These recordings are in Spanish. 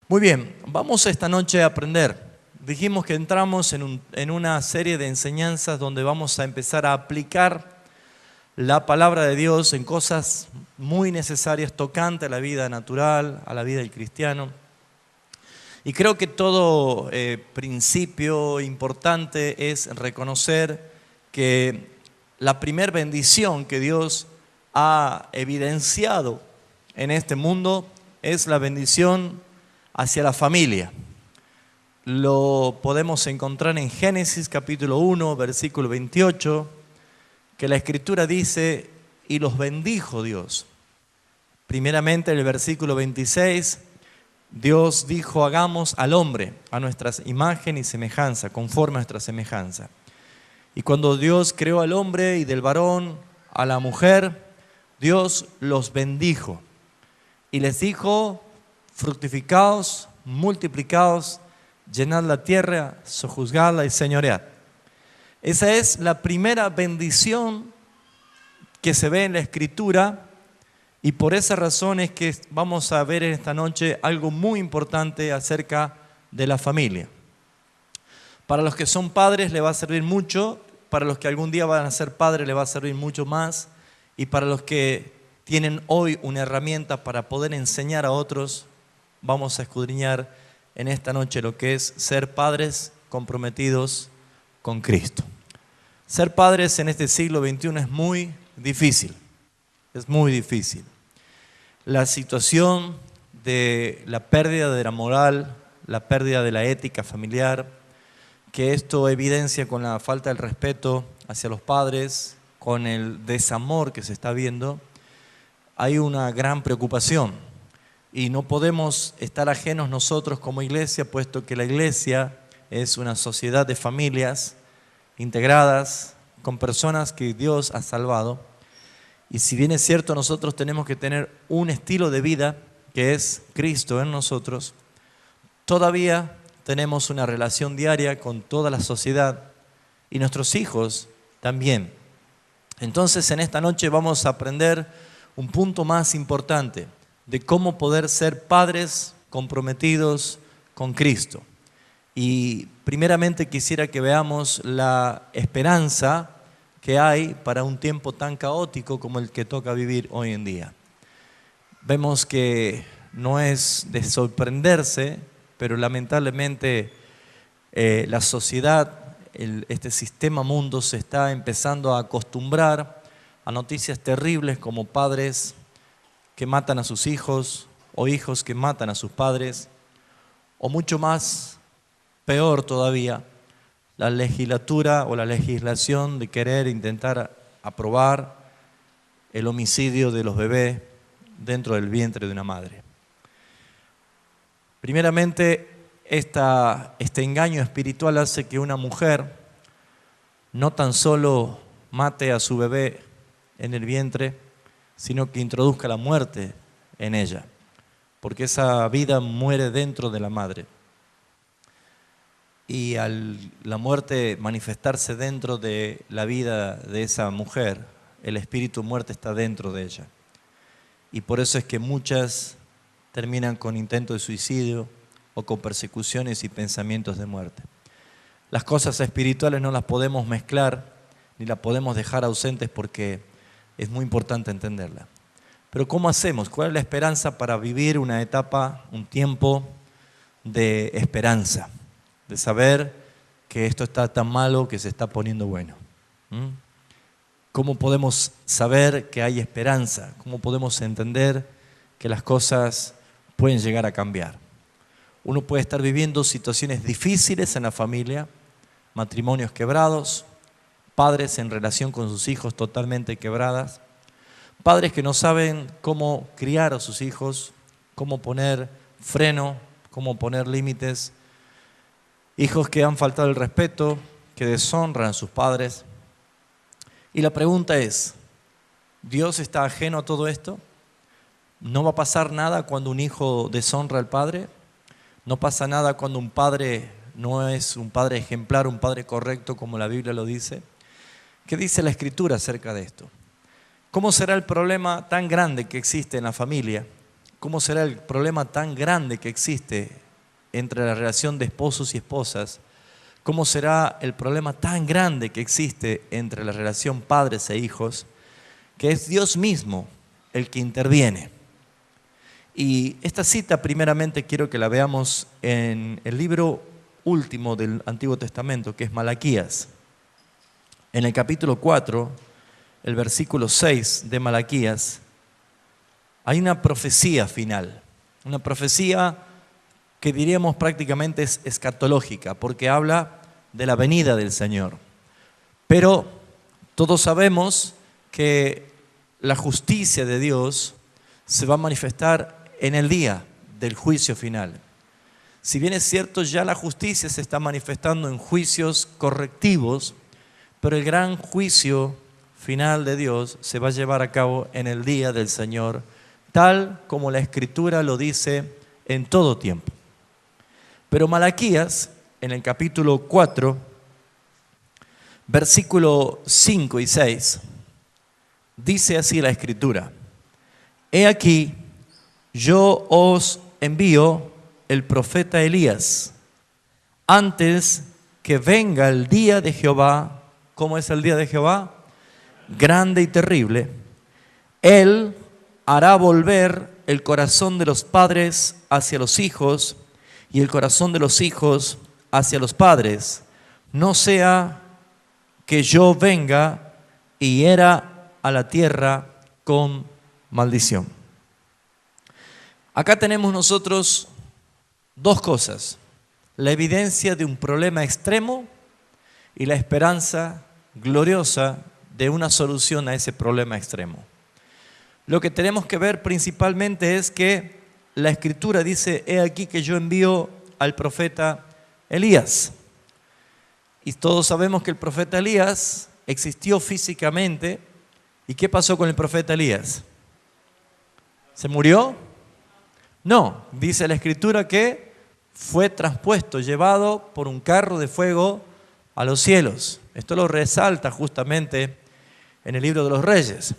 Muy bien, vamos esta noche a aprender. Dijimos que entramos en una serie de enseñanzas donde vamos a empezar a aplicar la palabra de Dios en cosas muy necesarias, tocantes a la vida natural, a la vida del cristiano. Y creo que todo principio importante es reconocer que la primer bendición que Dios ha evidenciado en este mundo es la bendición hacia la familia. Lo podemos encontrar en Génesis capítulo 1, versículo 28, que la Escritura dice, y los bendijo Dios. Primeramente en el versículo 26, Dios dijo, hagamos al hombre a nuestra imagen y semejanza, conforme a nuestra semejanza. Y cuando Dios creó al hombre y del varón a la mujer, Dios los bendijo y les dijo, fructificaos, multiplicaos, llenad la tierra, sojuzgadla y señoread. Esa es la primera bendición que se ve en la Escritura y por esa razón es que vamos a ver en esta noche algo muy importante acerca de la familia. Para los que son padres le va a servir mucho, para los que algún día van a ser padres le va a servir mucho más y para los que tienen hoy una herramienta para poder enseñar a otros, vamos a escudriñar en esta noche lo que es ser padres comprometidos con Cristo. Ser padres en este siglo XXI es muy difícil, es muy difícil. La situación de la pérdida de la moral, la pérdida de la ética familiar, que esto evidencia con la falta del respeto hacia los padres, con el desamor que se está viendo, hay una gran preocupación y no podemos estar ajenos nosotros como iglesia, puesto que la iglesia es una sociedad de familias integradas con personas que Dios ha salvado. Y si bien es cierto, nosotros tenemos que tener un estilo de vida que es Cristo en nosotros, todavía tenemos una relación diaria con toda la sociedad y nuestros hijos también. Entonces en esta noche vamos a aprender un punto más importante de cómo poder ser padres comprometidos con Cristo. Y primeramente quisiera que veamos la esperanza que hay para un tiempo tan caótico como el que toca vivir hoy en día. Vemos que no es de sorprenderse, pero lamentablemente la sociedad, este sistema mundo se está empezando a acostumbrar a noticias terribles como padres que matan a sus hijos o hijos que matan a sus padres, o mucho más, peor todavía, la legislatura o la legislación de querer intentar aprobar el homicidio de los bebés dentro del vientre de una madre. Primeramente, este engaño espiritual hace que una mujer no tan solo mate a su bebé en el vientre, sino que introduzca la muerte en ella, porque esa vida muere dentro de la madre. Y al la muerte manifestarse dentro de la vida de esa mujer, el espíritu muerte está dentro de ella. Y por eso es que muchas terminan con intentos de suicidio o con persecuciones y pensamientos de muerte. Las cosas espirituales no las podemos mezclar ni las podemos dejar ausentes porque es muy importante entenderla. Pero ¿cómo hacemos? ¿Cuál es la esperanza para vivir una etapa, un tiempo de esperanza? De saber que esto está tan malo que se está poniendo bueno. ¿Cómo podemos saber que hay esperanza? ¿Cómo podemos entender que las cosas pueden llegar a cambiar? Uno puede estar viviendo situaciones difíciles en la familia, matrimonios quebrados, padres en relación con sus hijos totalmente quebradas, padres que no saben cómo criar a sus hijos, cómo poner freno, cómo poner límites, hijos que han faltado el respeto, que deshonran a sus padres. Y la pregunta es, ¿Dios está ajeno a todo esto? ¿No va a pasar nada cuando un hijo deshonra al padre? ¿No pasa nada cuando un padre no es un padre ejemplar, un padre correcto como la Biblia lo dice? ¿Qué dice la Escritura acerca de esto? ¿Cómo será el problema tan grande que existe en la familia cómo será el problema tan grande que existe entre la relación de esposos y esposas, cómo será el problema tan grande que existe entre la relación padres e hijos, que es Dios mismo el que interviene. Y esta cita primeramente quiero que la veamos en el libro último del Antiguo Testamento, que es Malaquías. En el capítulo 4, el versículo 6 de Malaquías, hay una profecía final, una profecía que diríamos prácticamente es escatológica, porque habla de la venida del Señor. Pero todos sabemos que la justicia de Dios se va a manifestar en el día del juicio final. Si bien es cierto, ya la justicia se está manifestando en juicios correctivos, pero el gran juicio final de Dios se va a llevar a cabo en el día del Señor, tal como la Escritura lo dice en todo tiempo. Pero Malaquías, en el capítulo 4, versículo 5 y 6, dice así la Escritura: He aquí, yo os envío el profeta Elías, antes que venga el día de Jehová. ¿Cómo es el día de Jehová? Grande y terrible. Él hará volver el corazón de los padres hacia los hijos y el corazón de los hijos hacia los padres, no sea que yo venga y hiera a la tierra con maldición. Acá tenemos nosotros dos cosas: la evidencia de un problema extremo y la esperanza gloriosa de una solución a ese problema extremo. Lo que tenemos que ver principalmente es que la Escritura dice: he aquí que yo envío al profeta Elías. Y todos sabemos que el profeta Elías existió físicamente. ¿Y qué pasó con el profeta Elías? ¿Se murió? No, dice la Escritura que fue traspuesto, llevado por un carro de fuego a los cielos. Esto lo resalta justamente en el libro de los Reyes.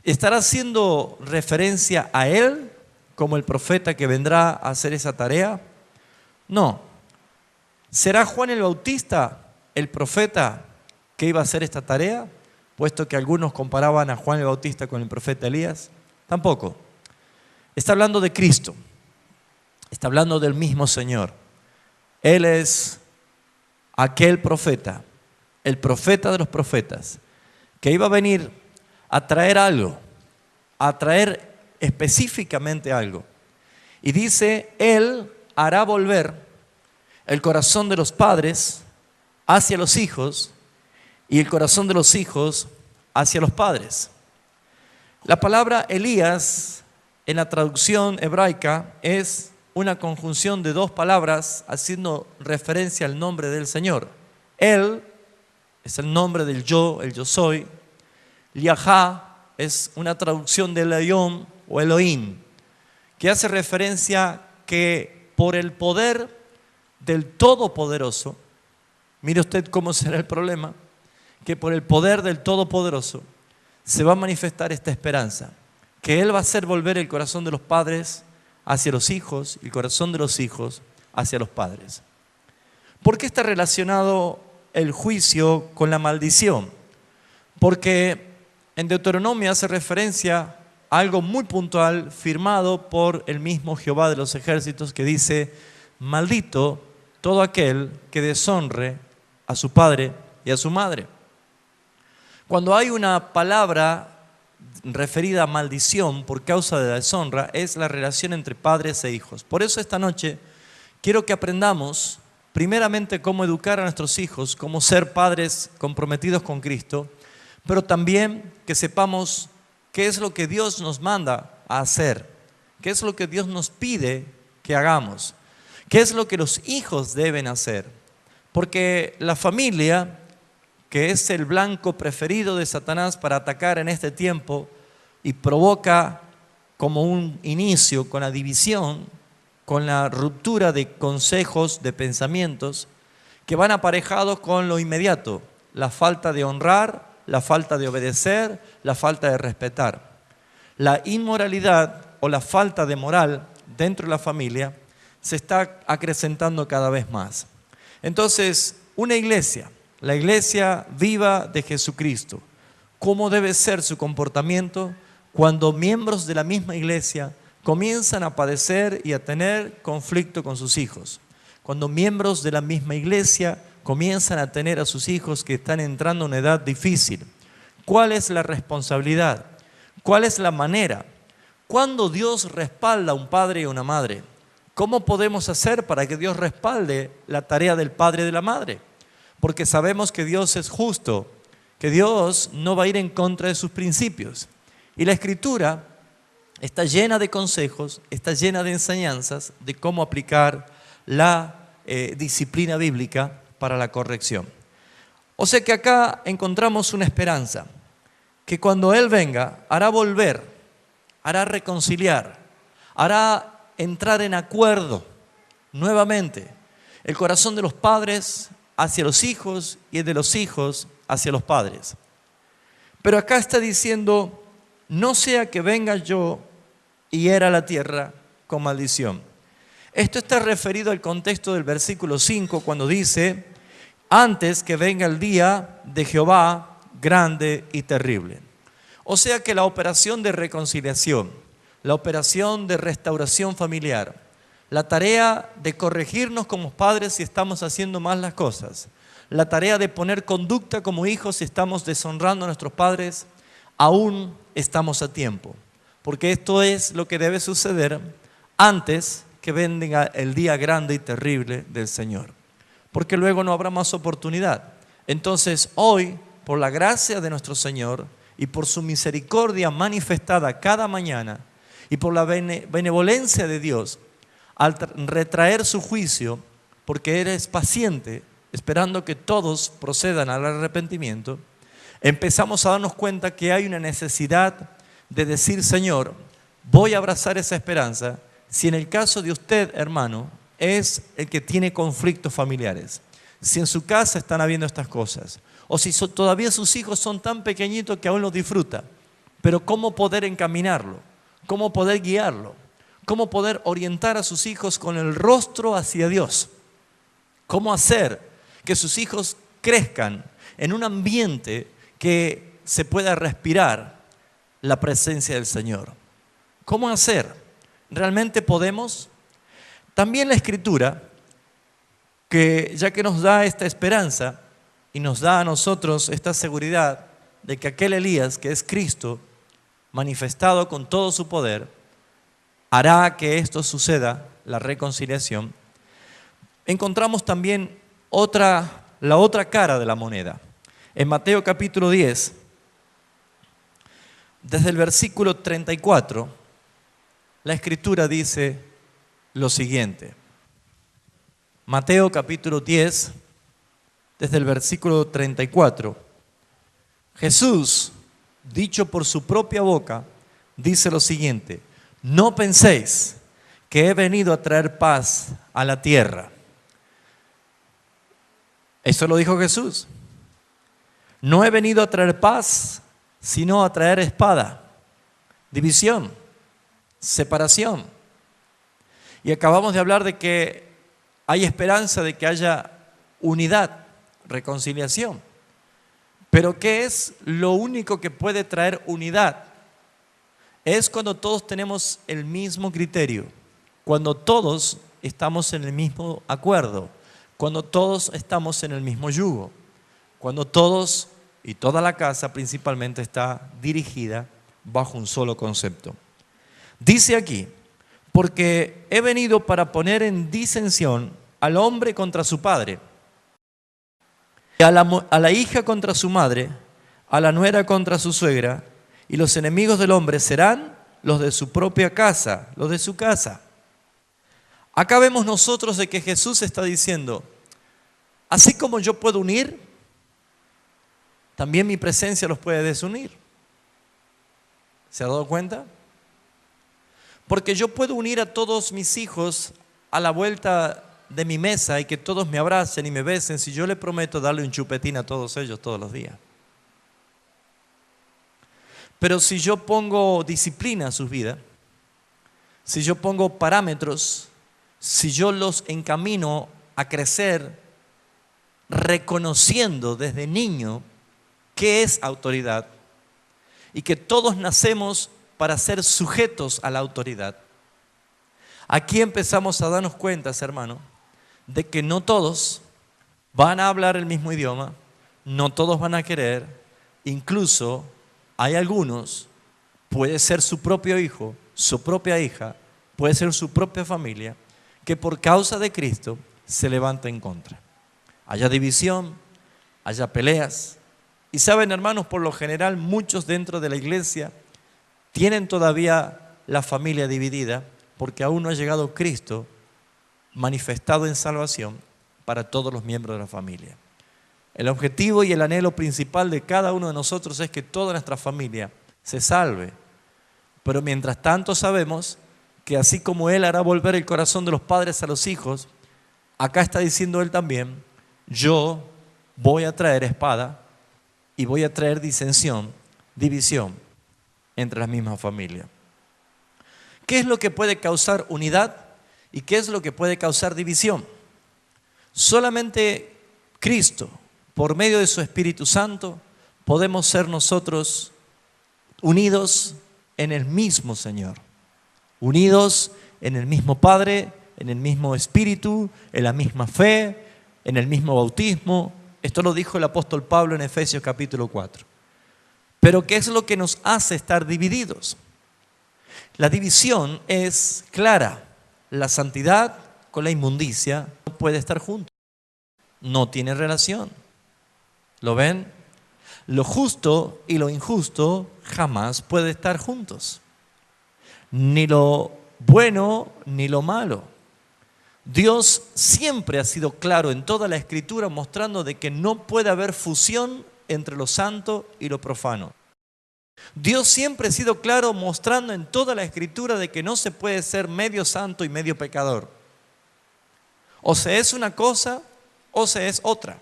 ¿Estará haciendo referencia a él como el profeta que vendrá a hacer esa tarea? No. ¿Será Juan el Bautista el profeta que iba a hacer esta tarea? Puesto que algunos comparaban a Juan el Bautista con el profeta Elías. Tampoco. Está hablando de Cristo. Está hablando del mismo Señor. Él es aquel profeta, el profeta de los profetas, que iba a venir a traer algo, a traer específicamente algo. Y dice: Él hará volver el corazón de los padres hacia los hijos y el corazón de los hijos hacia los padres. La palabra Elías en la traducción hebraica es una conjunción de dos palabras haciendo referencia al nombre del Señor. Él es el nombre del yo, el yo soy. Yahá es una traducción del Elyon o Elohim, que hace referencia que por el poder del Todopoderoso, mire usted cómo será el problema, que por el poder del Todopoderoso se va a manifestar esta esperanza, que Él va a hacer volver el corazón de los padres hacia los hijos y el corazón de los hijos hacia los padres. ¿Por qué está relacionado el juicio con la maldición? Porque en Deuteronomio hace referencia a algo muy puntual firmado por el mismo Jehová de los ejércitos, que dice: maldito todo aquel que deshonre a su padre y a su madre. Cuando hay una palabra referida a maldición por causa de la deshonra, es la relación entre padres e hijos. Por eso esta noche quiero que aprendamos primeramente cómo educar a nuestros hijos, cómo ser padres comprometidos con Cristo, pero también que sepamos qué es lo que Dios nos manda a hacer, qué es lo que Dios nos pide que hagamos, qué es lo que los hijos deben hacer. Porque la familia, que es el blanco preferido de Satanás para atacar en este tiempo y provoca como un inicio con la división, con la ruptura de consejos, de pensamientos que van aparejados con lo inmediato: la falta de honrar, la falta de obedecer, la falta de respetar. La inmoralidad o la falta de moral dentro de la familia se está acrecentando cada vez más. Entonces, una iglesia, la iglesia viva de Jesucristo, ¿cómo debe ser su comportamiento cuando miembros de la misma iglesia comienzan a padecer y a tener conflicto con sus hijos? Cuando miembros de la misma iglesia comienzan a tener a sus hijos que están entrando en una edad difícil. ¿Cuál es la responsabilidad? ¿Cuál es la manera? ¿Cuándo Dios respalda a un padre y a una madre? ¿Cómo podemos hacer para que Dios respalde la tarea del padre y de la madre? Porque sabemos que Dios es justo, que Dios no va a ir en contra de sus principios. Y la Escritura está llena de consejos, está llena de enseñanzas de cómo aplicar la disciplina bíblica para la corrección. O sea que acá encontramos una esperanza, que cuando Él venga hará volver, hará reconciliar, hará entrar en acuerdo nuevamente el corazón de los padres hacia los hijos y el de los hijos hacia los padres. Pero acá está diciendo, no sea que venga yo y hiera la tierra con maldición. Esto está referido al contexto del versículo 5 cuando dice, antes que venga el día de Jehová grande y terrible. O sea que la operación de reconciliación, la operación de restauración familiar, la tarea de corregirnos como padres si estamos haciendo mal las cosas, la tarea de poner conducta como hijos si estamos deshonrando a nuestros padres, aún estamos a tiempo. Porque esto es lo que debe suceder antes que venga el día grande y terrible del Señor. Porque luego no habrá más oportunidad. Entonces hoy, por la gracia de nuestro Señor y por su misericordia manifestada cada mañana, y por la benevolencia de Dios, al retraer su juicio, porque Él es paciente, esperando que todos procedan al arrepentimiento, empezamos a darnos cuenta que hay una necesidad de decir, Señor, voy a abrazar esa esperanza, si en el caso de usted, hermano, es el que tiene conflictos familiares, si en su casa están habiendo estas cosas, o si todavía sus hijos son tan pequeñitos que aún los disfruta, pero ¿cómo poder encaminarlo? ¿Cómo poder guiarlo? ¿Cómo poder orientar a sus hijos con el rostro hacia Dios? ¿Cómo hacer que sus hijos crezcan en un ambiente que se pueda respirar la presencia del Señor? ¿Cómo hacer? ¿Realmente podemos? También la Escritura, que ya que nos da esta esperanza y nos da a nosotros esta seguridad de que aquel Elías, que es Cristo, manifestado con todo su poder, hará que esto suceda, la reconciliación. Encontramos también la otra cara de la moneda. En Mateo capítulo 10, desde el versículo 34, la Escritura dice lo siguiente. Mateo capítulo 10, desde el versículo 34. Jesús, dicho por su propia boca, dice lo siguiente: no penséis que he venido a traer paz a la tierra. Eso lo dijo Jesús. No he venido a traer paz, sino a traer espada, división, separación. Y acabamos de hablar de que hay esperanza de que haya unidad, reconciliación. Pero ¿qué es lo único que puede traer unidad? Es cuando todos tenemos el mismo criterio, cuando todos estamos en el mismo acuerdo, cuando todos estamos en el mismo yugo, cuando todos y toda la casa principalmente está dirigida bajo un solo concepto. Dice aquí, porque he venido para poner en disensión al hombre contra su padre, a la hija contra su madre, a la nuera contra su suegra, y los enemigos del hombre serán los de su propia casa, los de su casa. Acá vemos nosotros de que Jesús está diciendo, así como yo puedo unir, también mi presencia los puede desunir. ¿Se ha dado cuenta? Porque yo puedo unir a todos mis hijos a la vuelta de mi mesa y que todos me abracen y me besen si yo le prometo darle un chupetín a todos ellos todos los días. Pero si yo pongo disciplina a sus vidas, si yo pongo parámetros, si yo los encamino a crecer reconociendo desde niño qué es autoridad y que todos nacemos para ser sujetos a la autoridad. Aquí empezamos a darnos cuenta, hermano, de que no todos van a hablar el mismo idioma, no todos van a querer, incluso hay algunos, puede ser su propio hijo, su propia hija, puede ser su propia familia, que por causa de Cristo se levanta en contra. Haya división, haya peleas. Y saben, hermanos, por lo general muchos dentro de la iglesia tienen todavía la familia dividida porque aún no ha llegado Cristo manifestado en salvación para todos los miembros de la familia. El objetivo y el anhelo principal de cada uno de nosotros es que toda nuestra familia se salve. Pero mientras tanto sabemos que así como Él hará volver el corazón de los padres a los hijos, acá está diciendo Él también, yo voy a traer espada y voy a traer disensión, división entre las mismas familias. ¿Qué es lo que puede causar unidad y qué es lo que puede causar división? Solamente Cristo, por medio de su Espíritu Santo, podemos ser nosotros unidos en el mismo Señor, unidos en el mismo Padre, en el mismo Espíritu, en la misma fe, en el mismo bautismo. Esto lo dijo el apóstol Pablo en Efesios capítulo 4. Pero ¿qué es lo que nos hace estar divididos? La división es clara. La santidad con la inmundicia no puede estar juntos. No tiene relación. ¿Lo ven? Lo justo y lo injusto jamás puede estar juntos. Ni lo bueno ni lo malo. Dios siempre ha sido claro en toda la Escritura mostrando de que no puede haber fusión entre lo santo y lo profano. Dios siempre ha sido claro mostrando en toda la Escritura de que no se puede ser medio santo y medio pecador. O se es una cosa o se es otra.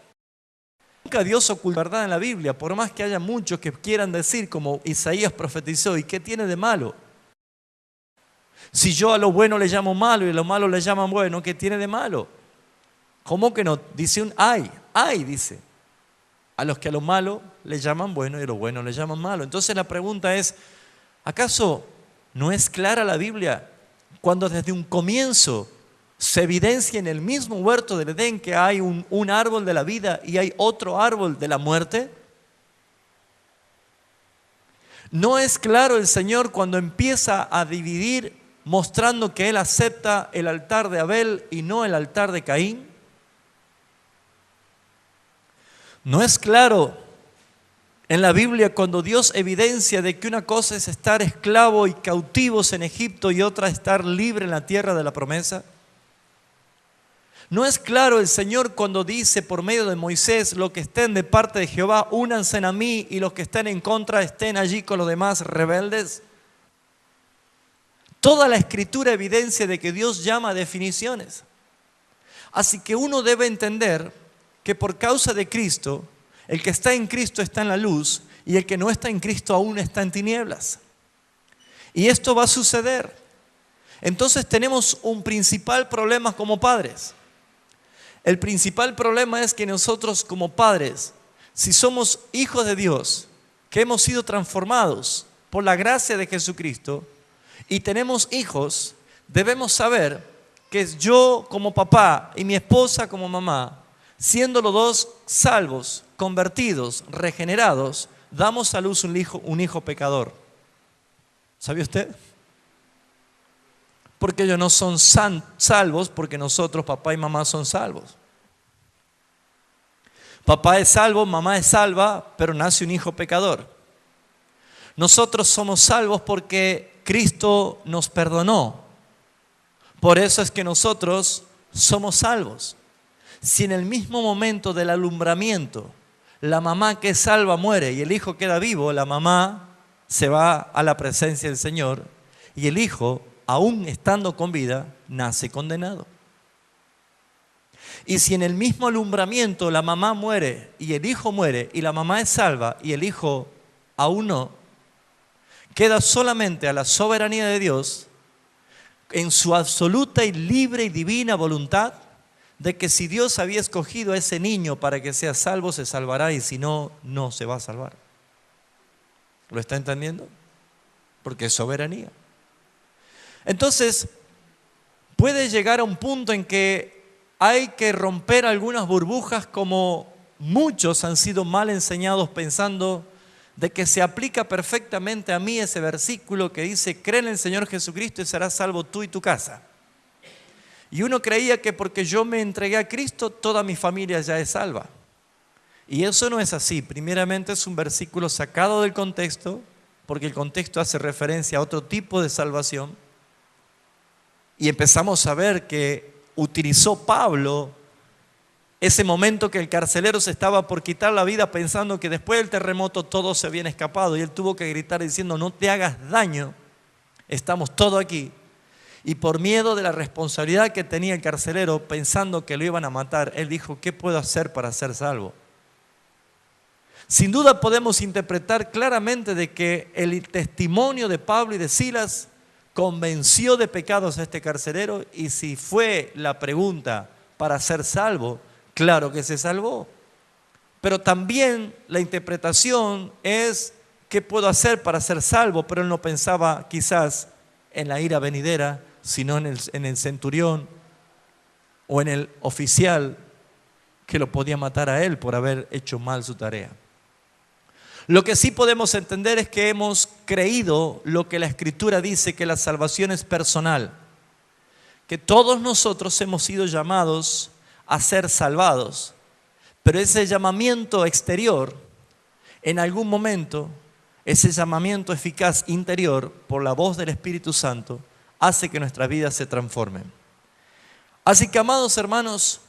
Nunca Dios oculta verdad en la Biblia, por más que haya muchos que quieran decir, como Isaías profetizó, ¿y qué tiene de malo? Si yo a lo bueno le llamo malo y a lo malo le llaman bueno, ¿qué tiene de malo? ¿Cómo que no? Dice un ay, dice. A los que a lo malo le llaman bueno y a lo bueno le llaman malo. Entonces la pregunta es, ¿acaso no es clara la Biblia cuando desde un comienzo se evidencia en el mismo huerto del Edén que hay un árbol de la vida y hay otro árbol de la muerte? ¿No es claro el Señor cuando empieza a dividir mostrando que Él acepta el altar de Abel y no el altar de Caín? ¿No es claro en la Biblia cuando Dios evidencia de que una cosa es estar esclavo y cautivos en Egipto y otra estar libre en la tierra de la promesa? ¿No es claro el Señor cuando dice por medio de Moisés, los que estén de parte de Jehová, únanse a mí, y los que estén en contra estén allí con los demás rebeldes? Toda la Escritura evidencia de que Dios llama a definiciones. Así que uno debe entender que por causa de Cristo, el que está en Cristo está en la luz y el que no está en Cristo aún está en tinieblas. Y esto va a suceder. Entonces tenemos un principal problema como padres. El principal problema es que nosotros como padres, si somos hijos de Dios, que hemos sido transformados por la gracia de Jesucristo y tenemos hijos, debemos saber que yo como papá y mi esposa como mamá, siendo los dos salvos, convertidos, regenerados, damos a luz un hijo pecador. ¿Sabía usted? Porque ellos no son salvos, porque nosotros, papá y mamá, son salvos. Papá es salvo, mamá es salva, pero nace un hijo pecador. Nosotros somos salvos porque Cristo nos perdonó. Por eso es que nosotros somos salvos. Si en el mismo momento del alumbramiento la mamá que es salva muere y el hijo queda vivo, la mamá se va a la presencia del Señor y el hijo, aún estando con vida, nace condenado. Y si en el mismo alumbramiento la mamá muere y el hijo muere y la mamá es salva y el hijo aún no, queda solamente a la soberanía de Dios en su absoluta y libre y divina voluntad, de que si Dios había escogido a ese niño para que sea salvo, se salvará, y si no, no se va a salvar. ¿Lo está entendiendo? Porque es soberanía. Entonces, puede llegar a un punto en que hay que romper algunas burbujas, como muchos han sido mal enseñados pensando de que se aplica perfectamente a mí ese versículo que dice: cree en el Señor Jesucristo y serás salvo tú y tu casa. Y uno creía que porque yo me entregué a Cristo, toda mi familia ya es salva. Y eso no es así. Primeramente es un versículo sacado del contexto, porque el contexto hace referencia a otro tipo de salvación. Y empezamos a ver que utilizó Pablo ese momento que el carcelero se estaba por quitar la vida, pensando que después del terremoto todos se habían escapado, y él tuvo que gritar diciendo: no te hagas daño, estamos todos aquí. Y por miedo de la responsabilidad que tenía el carcelero, pensando que lo iban a matar, él dijo: ¿qué puedo hacer para ser salvo? Sin duda podemos interpretar claramente de que el testimonio de Pablo y de Silas convenció de pecados a este carcelero, y si fue la pregunta para ser salvo, claro que se salvó. Pero también la interpretación es: ¿qué puedo hacer para ser salvo? Pero él no pensaba quizás en la ira venidera, sino en el centurión o en el oficial que lo podía matar a él por haber hecho mal su tarea. Lo que sí podemos entender es que hemos creído lo que la Escritura dice, que la salvación es personal, que todos nosotros hemos sido llamados a ser salvados, pero ese llamamiento exterior, en algún momento, ese llamamiento eficaz interior por la voz del Espíritu Santo, hace que nuestras vidas se transformen. Así que, amados hermanos,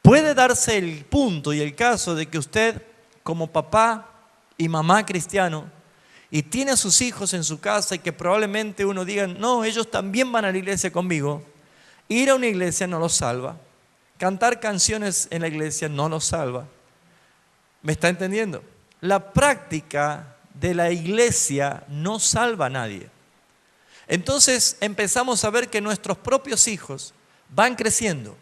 puede darse el punto y el caso de que usted, como papá y mamá cristiano, y tiene a sus hijos en su casa, y que probablemente uno diga: no, ellos también van a la iglesia conmigo. Ir a una iglesia no los salva. Cantar canciones en la iglesia no los salva. ¿Me está entendiendo? La práctica de la iglesia no salva a nadie. Entonces empezamos a ver que nuestros propios hijos van creciendo,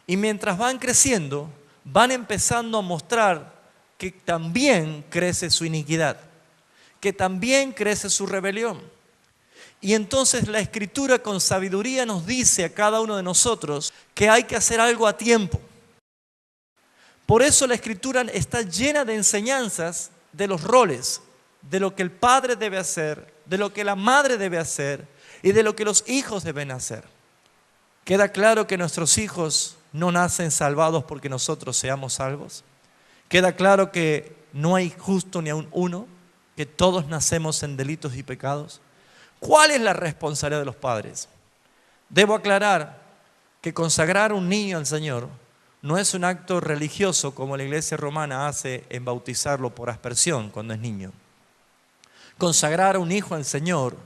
y mientras van creciendo van empezando a mostrar que también crece su iniquidad, que también crece su rebelión. Y entonces la Escritura con sabiduría nos dice a cada uno de nosotros que hay que hacer algo a tiempo. Por eso la Escritura está llena de enseñanzas de los roles, de lo que el padre debe hacer, de lo que la madre debe hacer y de lo que los hijos deben hacer. ¿Queda claro que nuestros hijos no nacen salvados porque nosotros seamos salvos? ¿Queda claro que no hay justo ni aun uno? ¿Que todos nacemos en delitos y pecados? ¿Cuál es la responsabilidad de los padres? Debo aclarar que consagrar a un niño al Señor no es un acto religioso como la iglesia romana hace en bautizarlo por aspersión cuando es niño. Consagrar a un hijo al Señor,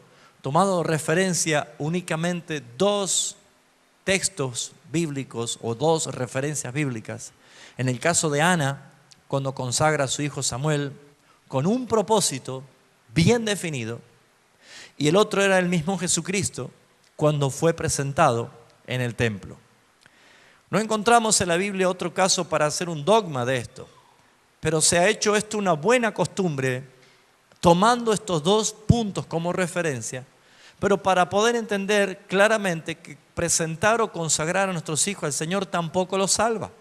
tomado referencia únicamente dos textos bíblicos o dos referencias bíblicas. En el caso de Ana, cuando consagra a su hijo Samuel, con un propósito bien definido, y el otro era el mismo Jesucristo cuando fue presentado en el templo. No encontramos en la Biblia otro caso para hacer un dogma de esto, pero se ha hecho esto una buena costumbre, tomando estos dos puntos como referencia, pero para poder entender claramente que presentar o consagrar a nuestros hijos al Señor tampoco los salva.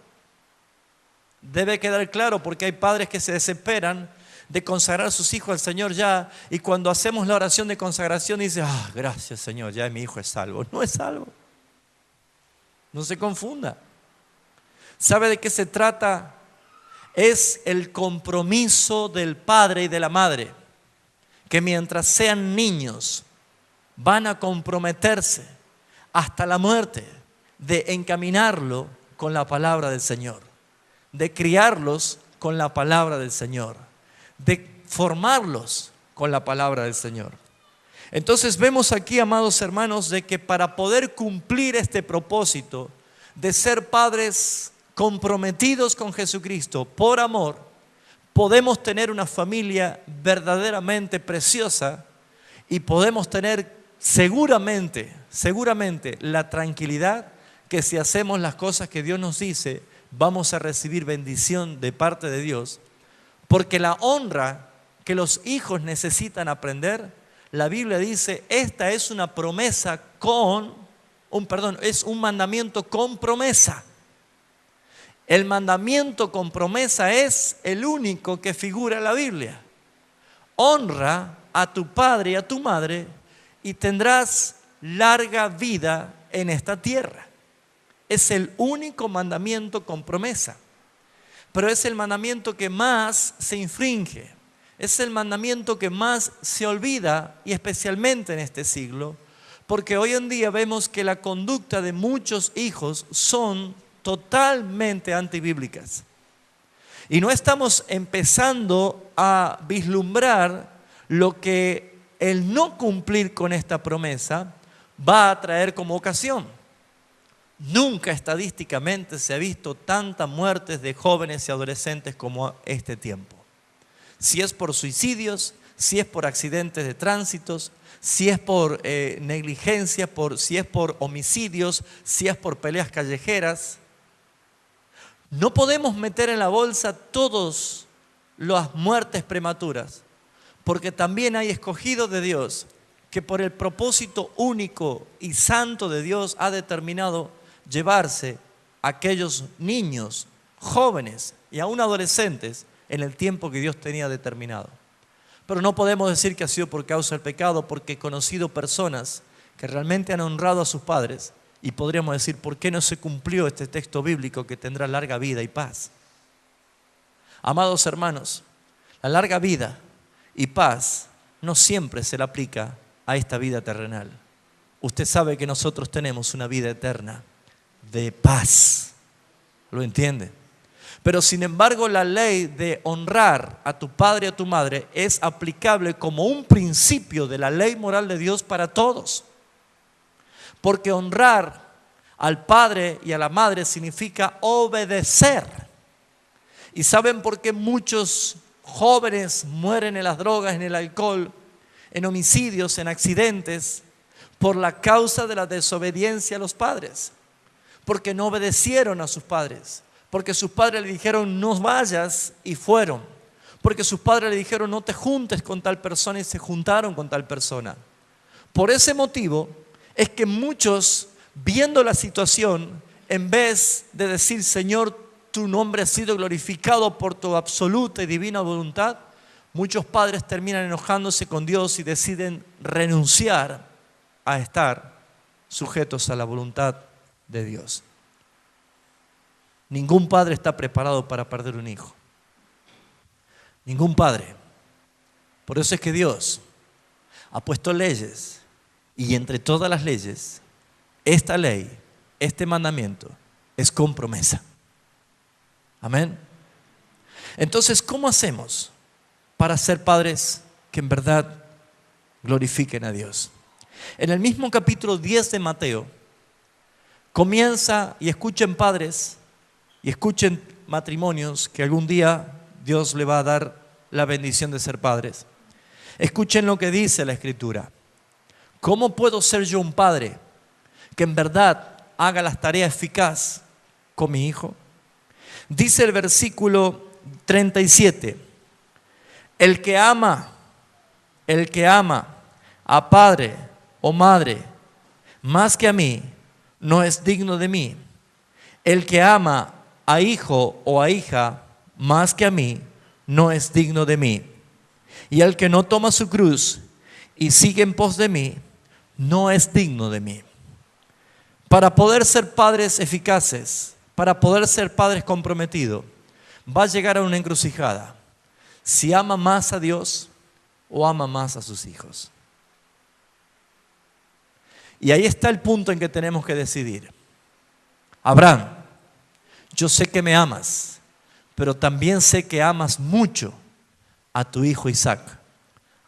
Debe quedar claro, porque hay padres que se desesperan de consagrar a sus hijos al Señor ya, y cuando hacemos la oración de consagración dicen: gracias Señor, ya mi hijo es salvo. No es salvo. No se confunda. ¿Sabe de qué se trata? Es el compromiso del padre y de la madre, que mientras sean niños van a comprometerse hasta la muerte de encaminarlo con la palabra del Señor, de criarlos con la palabra del Señor, de formarlos con la palabra del Señor. Entonces vemos aquí, amados hermanos, de que para poder cumplir este propósito de ser padres comprometidos con Jesucristo por amor, podemos tener una familia verdaderamente preciosa y podemos tener seguramente seguramente la tranquilidad que si hacemos las cosas que Dios nos dice, vamos a recibir bendición de parte de Dios, porque la honra que los hijos necesitan aprender, la Biblia dice, esta es una promesa es un mandamiento con promesa. El mandamiento con promesa es el único que figura en la Biblia. Honra a tu padre y a tu madre y tendrás larga vida en esta tierra. Es el único mandamiento con promesa. Pero es el mandamiento que más se infringe. Es el mandamiento que más se olvida, y especialmente en este siglo, porque hoy en día vemos que la conducta de muchos hijos son totalmente antibíblicas. Y no estamos empezando a vislumbrar lo que el no cumplir con esta promesa va a traer como ocasión. Nunca estadísticamente se ha visto tantas muertes de jóvenes y adolescentes como este tiempo. Si es por suicidios, si es por accidentes de tránsito, si es por negligencia, si es por homicidios, si es por peleas callejeras. No podemos meter en la bolsa todas las muertes prematuras, porque también hay escogidos de Dios que por el propósito único y santo de Dios ha determinado llevarse a aquellos niños, jóvenes y aún adolescentes en el tiempo que Dios tenía determinado. Pero no podemos decir que ha sido por causa del pecado, porque he conocido personas que realmente han honrado a sus padres y podríamos decir, ¿por qué no se cumplió este texto bíblico que tendrá larga vida y paz? Amados hermanos, la larga vida y paz no siempre se le aplica a esta vida terrenal. Usted sabe que nosotros tenemos una vida eterna de paz. ¿Lo entiende? Pero sin embargo la ley de honrar a tu padre y a tu madre es aplicable como un principio de la ley moral de Dios para todos. Porque honrar al padre y a la madre significa obedecer. ¿Y saben por qué muchos jóvenes mueren en las drogas, en el alcohol, en homicidios, en accidentes? Por la causa de la desobediencia a los padres. Porque no obedecieron a sus padres. Porque sus padres le dijeron no vayas y fueron. Porque sus padres le dijeron no te juntes con tal persona y se juntaron con tal persona. Por ese motivo es que muchos, viendo la situación, en vez de decir Señor, tu nombre ha sido glorificado por tu absoluta y divina voluntad, muchos padres terminan enojándose con Dios y deciden renunciar a estar sujetos a la voluntad de Dios. Ningún padre está preparado para perder un hijo. Ningún padre. Por eso es que Dios ha puesto leyes, y entre todas las leyes, esta ley, este mandamiento, es con promesa. Amén. Entonces, ¿cómo hacemos para ser padres que en verdad glorifiquen a Dios? En el mismo capítulo 10 de Mateo, comienza, y escuchen padres, y escuchen matrimonios, que algún día Dios le va a dar la bendición de ser padres. Escuchen lo que dice la Escritura. ¿Cómo puedo ser yo un padre que en verdad haga las tareas eficaz con mi hijo? Dice el versículo 37, el que ama a padre o madre más que a mí, no es digno de mí. El que ama a hijo o a hija más que a mí, no es digno de mí. Y el que no toma su cruz y sigue en pos de mí, no es digno de mí. Para poder ser padres eficaces, para poder ser padres comprometidos, va a llegar a una encrucijada. Si ama más a Dios o ama más a sus hijos. Y ahí está el punto en que tenemos que decidir. Abraham, yo sé que me amas, pero también sé que amas mucho a tu hijo Isaac,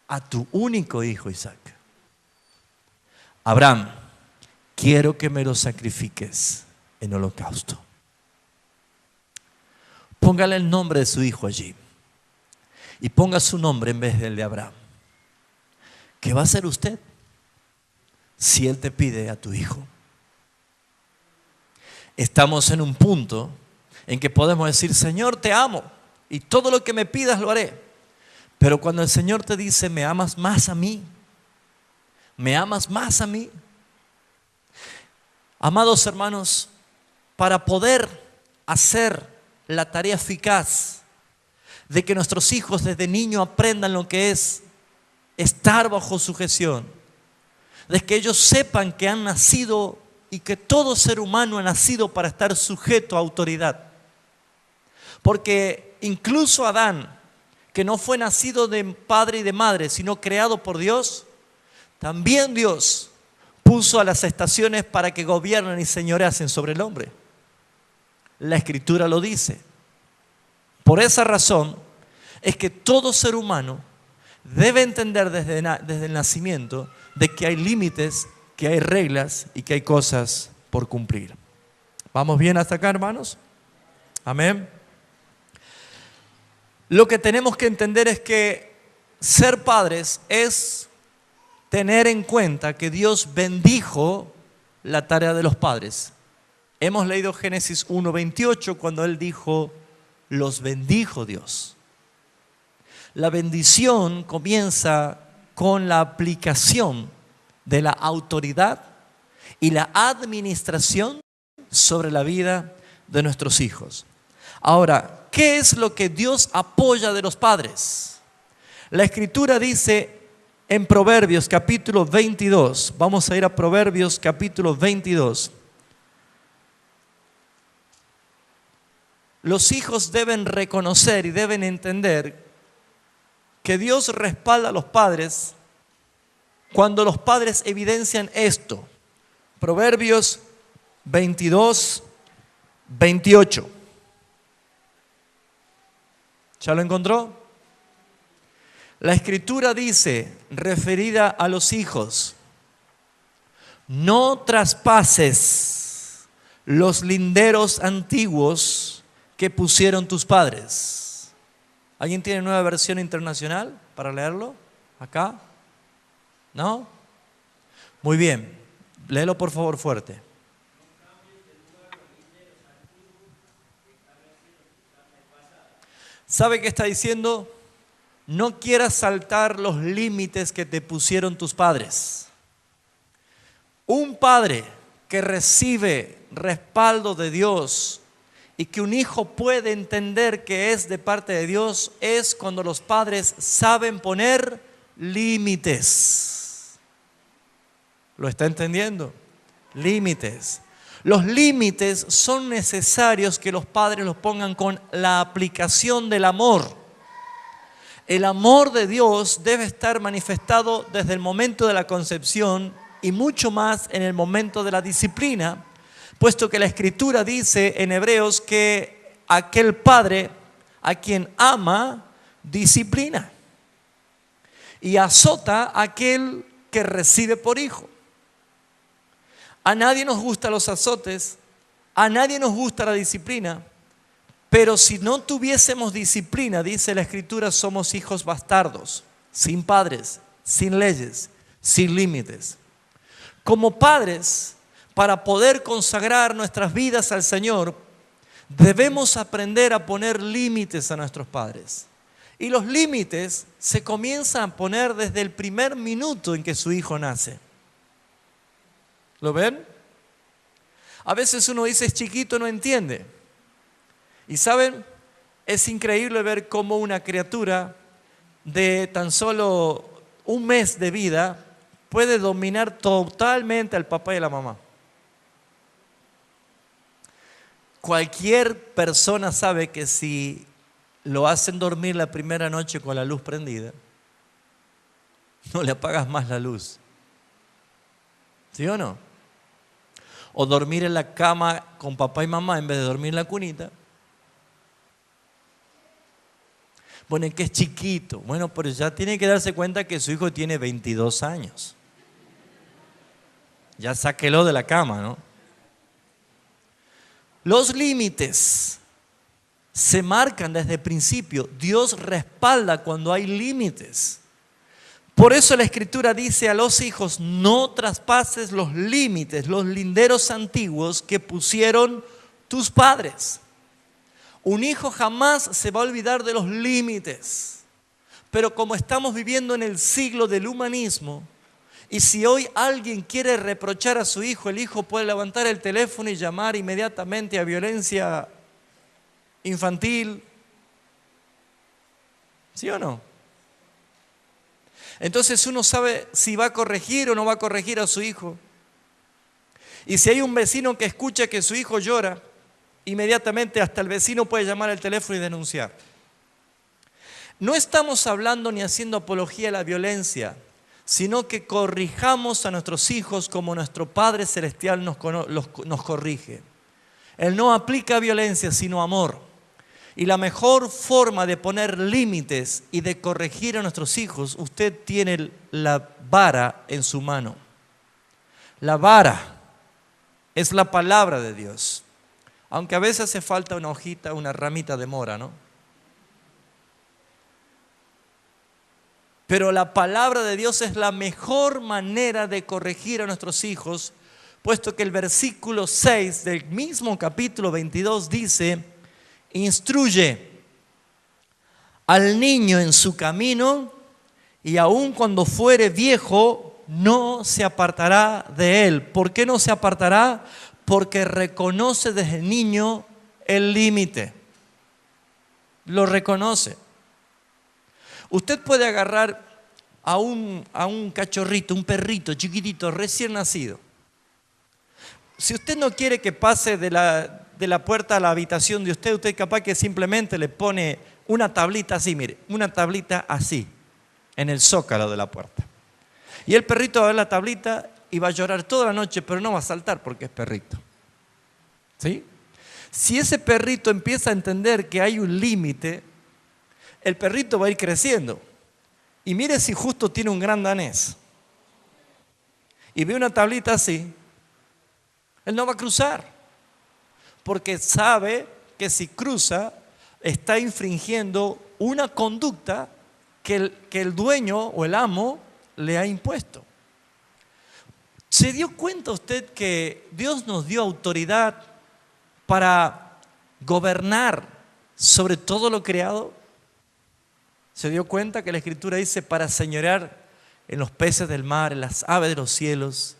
a tu único hijo Isaac. Abraham, quiero que me lo sacrifiques en holocausto. Póngale el nombre de su hijo allí y ponga su nombre en vez del de Abraham. ¿Qué va a hacer usted? si Él te pide a tu hijo? Estamos en un punto en que podemos decir, Señor, te amo y todo lo que me pidas lo haré. Pero cuando el Señor te dice, ¿me amas más a mí? ¿Me amas más a mí? Amados hermanos, para poder hacer la tarea eficaz de que nuestros hijos desde niños aprendan lo que es estar bajo sujeción, de que ellos sepan que han nacido y que todo ser humano ha nacido para estar sujeto a autoridad. Porque incluso Adán, que no fue nacido de padre y de madre, sino creado por Dios, también Dios puso a las estaciones para que gobiernen y señoreasen sobre el hombre. La Escritura lo dice. Por esa razón es que todo ser humano debe entender desde el nacimiento de que hay límites, que hay reglas y que hay cosas por cumplir. ¿Vamos bien hasta acá, hermanos? Amén. Lo que tenemos que entender es que ser padres es tener en cuenta que Dios bendijo la tarea de los padres. Hemos leído Génesis 1:28 cuando Él dijo, los bendijo Dios. La bendición comienza con la aplicación de la autoridad y la administración sobre la vida de nuestros hijos. Ahora, ¿qué es lo que Dios apoya de los padres? La Escritura dice en Proverbios capítulo 22, vamos a ir a Proverbios capítulo 22. Los hijos deben reconocer y deben entender que Dios respalda a los padres cuando los padres evidencian esto. Proverbios 22, 28. ¿Ya lo encontró? La Escritura dice, referida a los hijos, no traspases los linderos antiguos que pusieron tus padres. ¿Alguien tiene nueva versión internacional para leerlo? ¿Acá? ¿No? Muy bien, léelo por favor fuerte. ¿Sabe qué está diciendo? No quieras saltar los límites que te pusieron tus padres. Un padre que recibe respaldo de Dios y que un hijo puede entender que es de parte de Dios es cuando los padres saben poner límites. ¿Lo está entendiendo? Límites. Los límites son necesarios que los padres los pongan con la aplicación del amor. El amor de Dios debe estar manifestado desde el momento de la concepción y mucho más en el momento de la disciplina, puesto que la Escritura dice en Hebreos que aquel padre a quien ama, disciplina y azota a aquel que recibe por hijo. A nadie nos gustan los azotes, a nadie nos gusta la disciplina, pero si no tuviésemos disciplina, dice la Escritura, somos hijos bastardos, sin padres, sin leyes, sin límites. Como padres, para poder consagrar nuestras vidas al Señor, debemos aprender a poner límites a nuestros padres. Y los límites se comienzan a poner desde el primer minuto en que su hijo nace. ¿Lo ven? A veces uno dice, es chiquito, no entiende. Y saben, es increíble ver cómo una criatura de tan solo un mes de vida puede dominar totalmente al papá y a la mamá. Cualquier persona sabe que si lo hacen dormir la primera noche con la luz prendida, no le apagas más la luz. ¿Sí o no? O dormir en la cama con papá y mamá en vez de dormir en la cunita. Bueno, es que es chiquito. Bueno, pero ya tiene que darse cuenta que su hijo tiene 22 años. Ya sáquelo de la cama, ¿no? Los límites se marcan desde el principio. Dios respalda cuando hay límites. Por eso la Escritura dice a los hijos: no traspases los límites, los linderos antiguos que pusieron tus padres. Un hijo jamás se va a olvidar de los límites. Pero como estamos viviendo en el siglo del humanismo, y si hoy alguien quiere reprochar a su hijo, el hijo puede levantar el teléfono y llamar inmediatamente a violencia infantil. ¿Sí o no? Entonces uno sabe si va a corregir o no va a corregir a su hijo. Y si hay un vecino que escucha que su hijo llora, inmediatamente hasta el vecino puede llamar al teléfono y denunciar. No estamos hablando ni haciendo apología a la violencia, sino que corrijamos a nuestros hijos como nuestro Padre Celestial nos corrige. Él no aplica violencia, sino amor. Y la mejor forma de poner límites y de corregir a nuestros hijos, usted tiene la vara en su mano. La vara es la palabra de Dios. Aunque a veces hace falta una hojita, una ramita de mora, ¿no? Pero la palabra de Dios es la mejor manera de corregir a nuestros hijos, puesto que el versículo 6 del mismo capítulo 22 dice: instruye al niño en su camino, y aun cuando fuere viejo, no se apartará de él. ¿Por qué no se apartará? Porque reconoce desde niño el límite. Lo reconoce. Usted puede agarrar a un cachorrito, un perrito chiquitito, recién nacido. Si usted no quiere que pase de la puerta a la habitación de usted, usted capaz que simplemente le pone una tablita así, mire, una tablita así, en el zócalo de la puerta. Y el perrito va a ver la tablita y va a llorar toda la noche, pero no va a saltar porque es perrito. ¿Sí? Si ese perrito empieza a entender que hay un límite, el perrito va a ir creciendo. Y mire si justo tiene un gran danés y ve una tablita así, él no va a cruzar, porque sabe que si cruza está infringiendo una conducta que el dueño o el amo le ha impuesto. ¿Se dio cuenta usted que Dios nos dio autoridad para gobernar sobre todo lo creado? ¿Se dio cuenta que la Escritura dice para señorear en los peces del mar, en las aves de los cielos,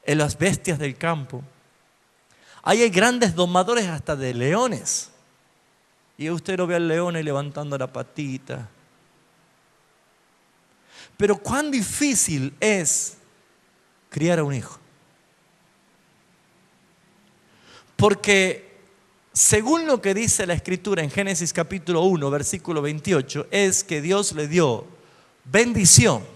en las bestias del campo? Ahí hay grandes domadores hasta de leones. Y usted lo ve al león ahí levantando la patita. Pero cuán difícil es criar a un hijo. Porque según lo que dice la Escritura en Génesis capítulo 1, versículo 28, es que Dios le dio bendición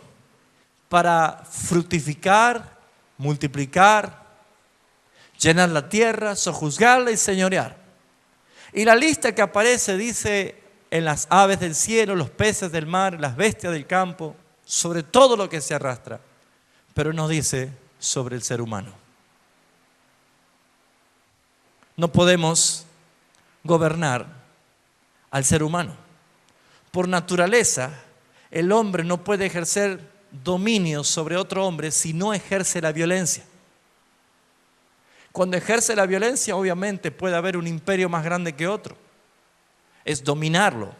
para fructificar, multiplicar, llenar la tierra, sojuzgarla y señorear. Y la lista que aparece dice en las aves del cielo, los peces del mar, las bestias del campo, sobre todo lo que se arrastra, pero no dice sobre el ser humano. No podemos gobernar al ser humano. Por naturaleza, el hombre no puede ejercer dominio sobre otro hombre si no ejerce la violencia. Cuando ejerce la violencia, obviamente puede haber un imperio más grande que otro. Es dominarlo.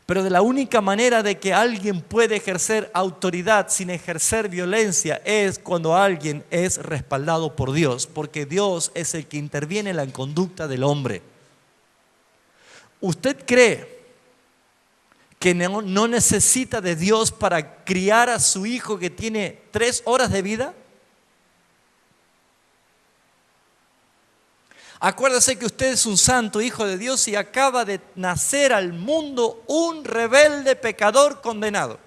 Pero de la única manera de que alguien puede ejercer autoridad sin ejercer violencia es cuando alguien es respaldado por Dios, porque Dios es el que interviene en la conducta del hombre. ¿Usted cree que no necesita de Dios para criar a su hijo que tiene 3 horas de vida? Acuérdese que usted es un santo hijo de Dios y acaba de nacer al mundo un rebelde pecador condenado.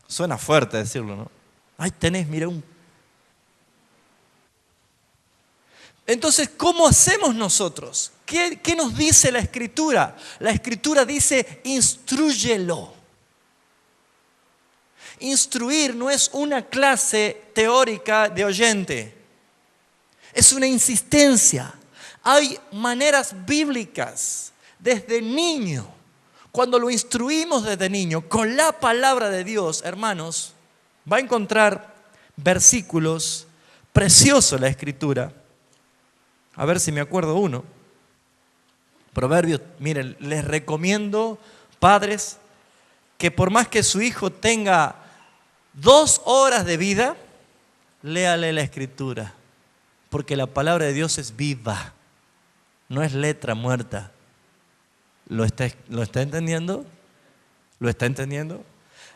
Suena fuerte decirlo, ¿no? Ahí tenés, mira un... Entonces, ¿cómo hacemos nosotros? ¿Qué nos dice la Escritura? La Escritura dice, instrúyelo. Instruir no es una clase teórica de oyente. Es una insistencia. Hay maneras bíblicas desde niño. Cuando lo instruimos desde niño con la palabra de Dios, hermanos, va a encontrar versículos preciosos en la Escritura. A ver si me acuerdo uno. Proverbios, miren, les recomiendo, padres, que por más que su hijo tenga 2 horas de vida, léale la Escritura, porque la palabra de Dios es viva, no es letra muerta. ¿Lo está entendiendo? ¿Lo está entendiendo?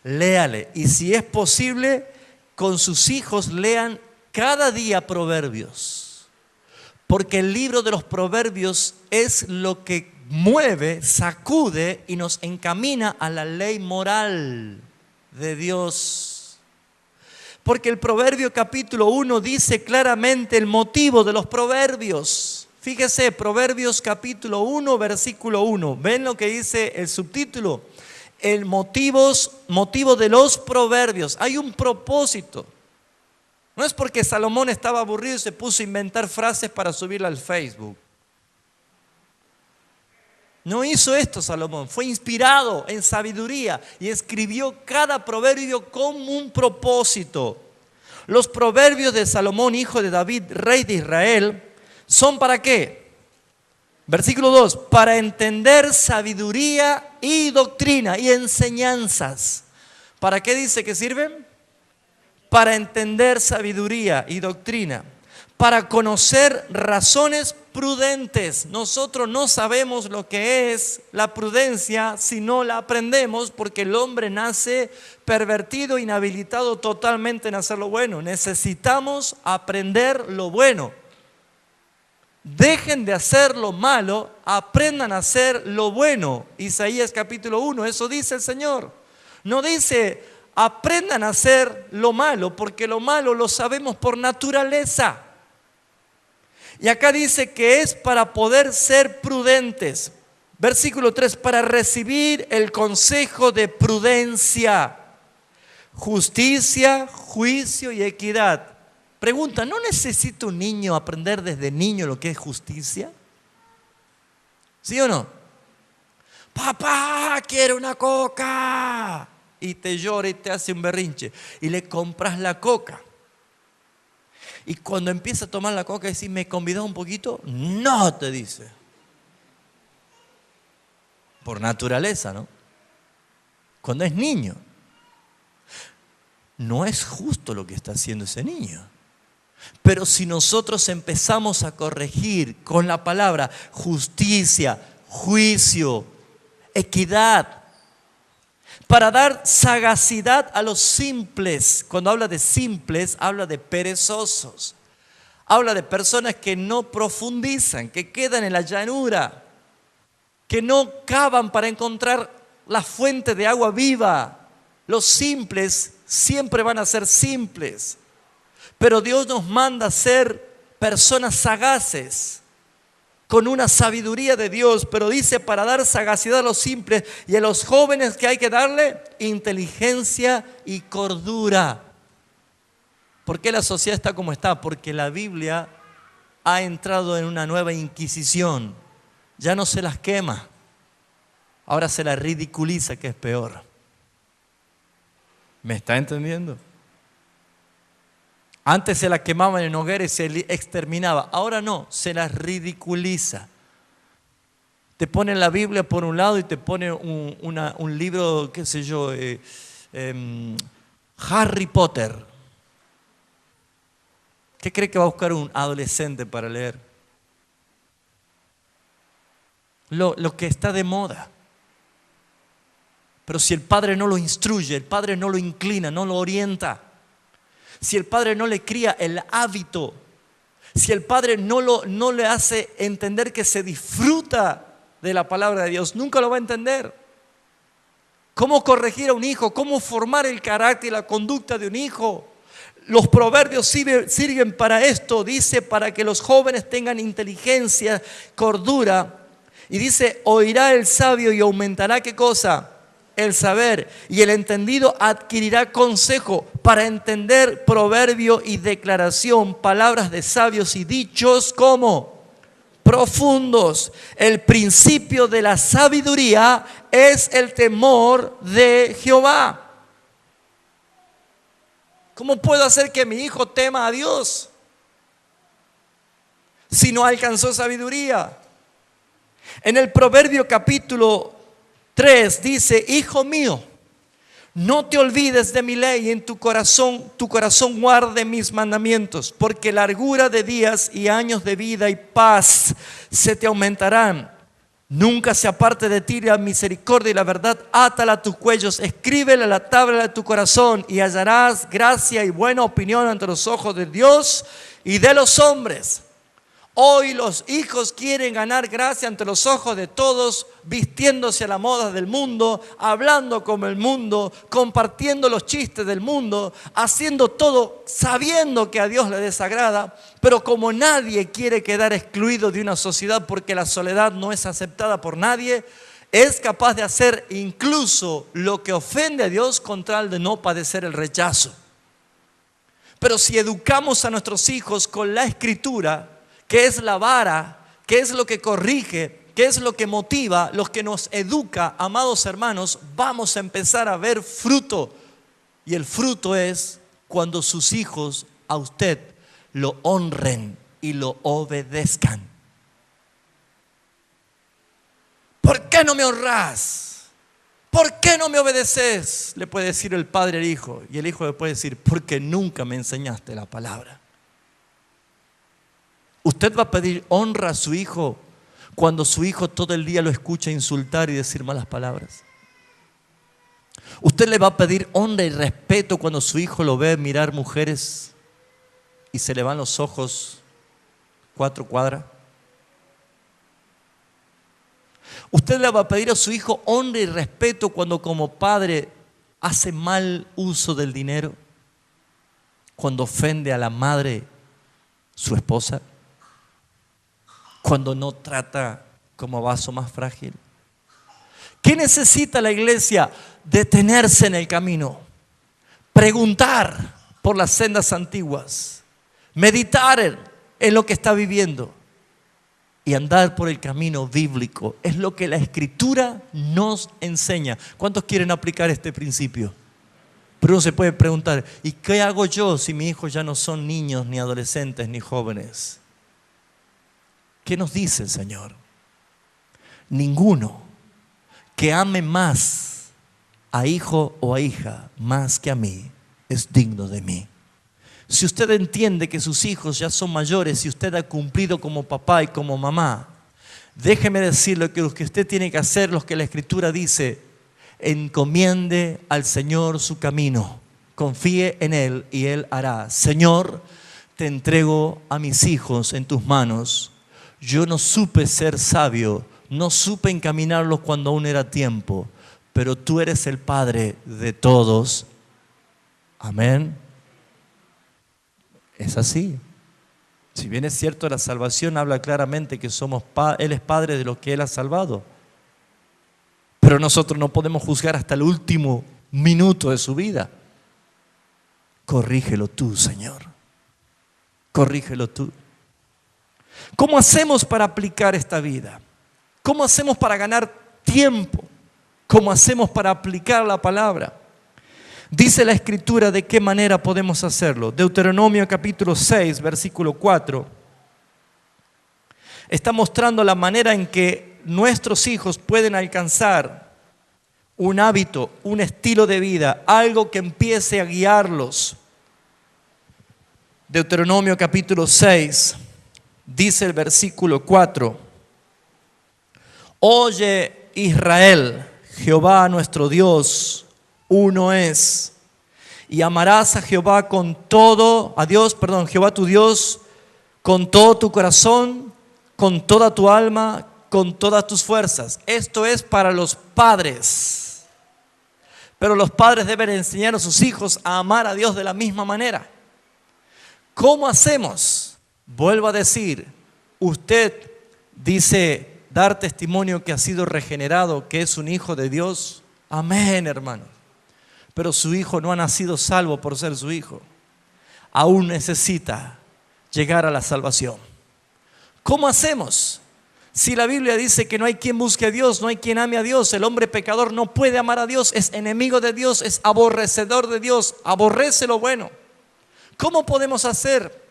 Léale, y si es posible, con sus hijos lean cada día Proverbios, porque el libro de los Proverbios es lo que mueve, sacude y nos encamina a la ley moral de Dios. Porque el Proverbio capítulo 1 dice claramente el motivo de los proverbios. Fíjese, Proverbios capítulo 1, versículo 1. ¿Ven lo que dice el subtítulo? El motivo de los proverbios. Hay un propósito. No es porque Salomón estaba aburrido y se puso a inventar frases para subirla al Facebook. No hizo esto Salomón, fue inspirado en sabiduría y escribió cada proverbio con un propósito. Los proverbios de Salomón, hijo de David, rey de Israel, ¿son para qué? Versículo 2, para entender sabiduría y doctrina y enseñanzas. ¿Para qué dice que sirven? Para entender sabiduría y doctrina, para conocer razones prudentes. Nosotros no sabemos lo que es la prudencia si no la aprendemos, porque el hombre nace pervertido, inhabilitado totalmente en hacer lo bueno. Necesitamos aprender lo bueno. Dejen de hacer lo malo, aprendan a hacer lo bueno. Isaías capítulo 1, eso dice el Señor. No dice aprendan a hacer lo malo, porque lo malo lo sabemos por naturaleza. Y acá dice que es para poder ser prudentes. Versículo 3, para recibir el consejo de prudencia, justicia, juicio y equidad. Pregunta, ¿no necesita un niño aprender desde niño lo que es justicia? ¿Sí o no? Papá, quiero una coca. Y te llora y te hace un berrinche. Y le compras la coca. Y cuando empieza a tomar la coca y dice, ¿me convidas un poquito? No, te dice. Por naturaleza, ¿no? Cuando es niño. No es justo lo que está haciendo ese niño. Pero si nosotros empezamos a corregir con la palabra justicia, juicio, equidad, para dar sagacidad a los simples. Cuando habla de simples, habla de perezosos. Habla de personas que no profundizan, que quedan en la llanura, que no cavan para encontrar la fuente de agua viva. Los simples siempre van a ser simples. Pero Dios nos manda a ser personas sagaces, con una sabiduría de Dios, pero dice para dar sagacidad a los simples y a los jóvenes que hay que darle inteligencia y cordura. ¿Por qué la sociedad está como está? Porque la Biblia ha entrado en una nueva inquisición. Ya no se las quema, ahora se las ridiculiza, que es peor. ¿Me está entendiendo? Antes se la quemaban en hoguera y se exterminaba. Ahora no, se las ridiculiza. Te ponen la Biblia por un lado y te ponen un libro, qué sé yo, Harry Potter. ¿Qué cree que va a buscar un adolescente para leer? Lo que está de moda. Pero si el padre no lo instruye, el padre no lo inclina, no lo orienta, si el padre no le cría el hábito, si el padre no le hace entender que se disfruta de la palabra de Dios, nunca lo va a entender. ¿Cómo corregir a un hijo? ¿Cómo formar el carácter y la conducta de un hijo? Los proverbios sirven para esto, dice, para que los jóvenes tengan inteligencia, cordura. Y dice, oirá el sabio y aumentará, ¿qué cosa? El saber, y el entendido adquirirá consejo. Para entender proverbio y declaración, palabras de sabios y dichos, ¿cómo? profundos. El principio de la sabiduría es el temor de Jehová. ¿Cómo puedo hacer que mi hijo tema a Dios si no alcanzó sabiduría? En el Proverbio capítulo 3 dice: hijo mío, no te olvides de mi ley, y en tu corazón guarde mis mandamientos, porque largura de días y años de vida y paz se te aumentarán. Nunca se aparte de ti la misericordia y la verdad, átala a tus cuellos, escríbela a la tabla de tu corazón, y hallarás gracia y buena opinión ante los ojos de Dios y de los hombres. Hoy los hijos quieren ganar gracia ante los ojos de todos, vistiéndose a la moda del mundo, hablando como el mundo, compartiendo los chistes del mundo, haciendo todo sabiendo que a Dios le desagrada. Pero como nadie quiere quedar excluido de una sociedad porque la soledad no es aceptada por nadie, es capaz de hacer incluso lo que ofende a Dios con tal de no padecer el rechazo. Pero si educamos a nuestros hijos con la Escritura, que es la vara, que es lo que corrige, que es lo que motiva, lo que nos educa, amados hermanos, vamos a empezar a ver fruto. Y el fruto es cuando sus hijos a usted lo honren y lo obedezcan. ¿Por qué no me honras? ¿Por qué no me obedeces? Le puede decir el padre al hijo, y el hijo le puede decir: porque nunca me enseñaste la palabra. Usted va a pedir honra a su hijo cuando su hijo todo el día lo escucha insultar y decir malas palabras. Usted le va a pedir honra y respeto cuando su hijo lo ve mirar mujeres y se le van los ojos 4 cuadras. Usted le va a pedir a su hijo honra y respeto cuando como padre hace mal uso del dinero, cuando ofende a la madre, su esposa, cuando no trata como vaso más frágil. ¿Qué necesita la iglesia? Detenerse en el camino, preguntar por las sendas antiguas, meditar en lo que está viviendo y andar por el camino bíblico. Es lo que la Escritura nos enseña. ¿Cuántos quieren aplicar este principio? Pero uno se puede preguntar: ¿y qué hago yo si mis hijos ya no son niños, ni adolescentes, ni jóvenes? ¿Qué nos dice el Señor? Ninguno que ame más a hijo o a hija más que a mí es digno de mí. Si usted entiende que sus hijos ya son mayores y usted ha cumplido como papá y como mamá, déjeme decirle que lo que usted tiene que hacer, lo que la Escritura dice: encomiende al Señor su camino, confíe en Él y Él hará. Señor, te entrego a mis hijos en tus manos. Yo no supe ser sabio, no supe encaminarlos cuando aún era tiempo, pero tú eres el Padre de todos. Amén. Es así. Si bien es cierto, la salvación habla claramente que Él es Padre de los que Él ha salvado. Pero nosotros no podemos juzgar hasta el último minuto de su vida. Corrígelo tú, Señor. Corrígelo tú. ¿Cómo hacemos para aplicar esta vida? ¿Cómo hacemos para ganar tiempo? ¿Cómo hacemos para aplicar la palabra? Dice la Escritura de qué manera podemos hacerlo. Deuteronomio capítulo 6, versículo 4. Está mostrando la manera en que nuestros hijos pueden alcanzar un hábito, un estilo de vida, algo que empiece a guiarlos. Deuteronomio capítulo 6. Dice el versículo 4: Oye Israel, Jehová nuestro Dios, uno es. Y amarás a Jehová Jehová tu Dios, con todo tu corazón, con toda tu alma, con todas tus fuerzas. Esto es para los padres. Pero los padres deben enseñar a sus hijos a amar a Dios de la misma manera. ¿Cómo hacemos? Vuelvo a decir, usted dice dar testimonio que ha sido regenerado, que es un hijo de Dios. Amén, hermano. Pero su hijo no ha nacido salvo por ser su hijo. Aún necesita llegar a la salvación. ¿Cómo hacemos? Si la Biblia dice que no hay quien busque a Dios, no hay quien ame a Dios, el hombre pecador no puede amar a Dios, es enemigo de Dios, es aborrecedor de Dios, aborrece lo bueno. ¿Cómo podemos hacer?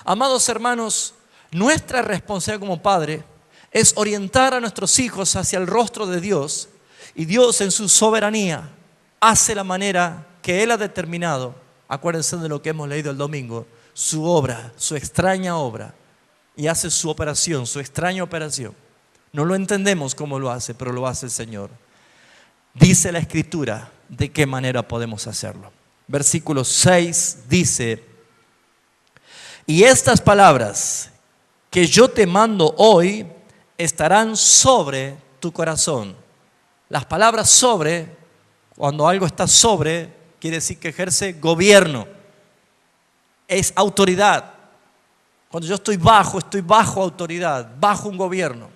Amados hermanos, nuestra responsabilidad como padre es orientar a nuestros hijos hacia el rostro de Dios, y Dios en su soberanía hace la manera que Él ha determinado. Acuérdense de lo que hemos leído el domingo, su obra, su extraña obra, y hace su operación, su extraña operación. No lo entendemos cómo lo hace, pero lo hace el Señor. Dice la Escritura de qué manera podemos hacerlo. Versículo 6 dice: y estas palabras que yo te mando hoy estarán sobre tu corazón. Las palabras sobre, cuando algo está sobre, quiere decir que ejerce gobierno, es autoridad. Cuando yo estoy bajo autoridad, bajo un gobierno.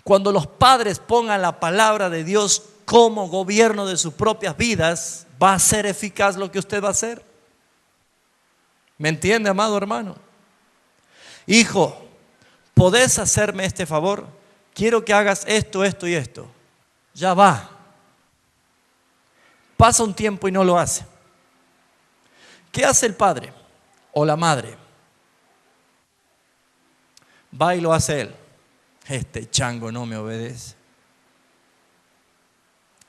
Cuando los padres pongan la palabra de Dios como gobierno de sus propias vidas, ¿va a ser eficaz lo que usted va a hacer? ¿Me entiende, amado hermano? Hijo, ¿podés hacerme este favor? Quiero que hagas esto, esto y esto. Ya va. Pasa un tiempo y no lo hace. ¿Qué hace el padre o la madre? Va y lo hace él. Este chango no me obedece.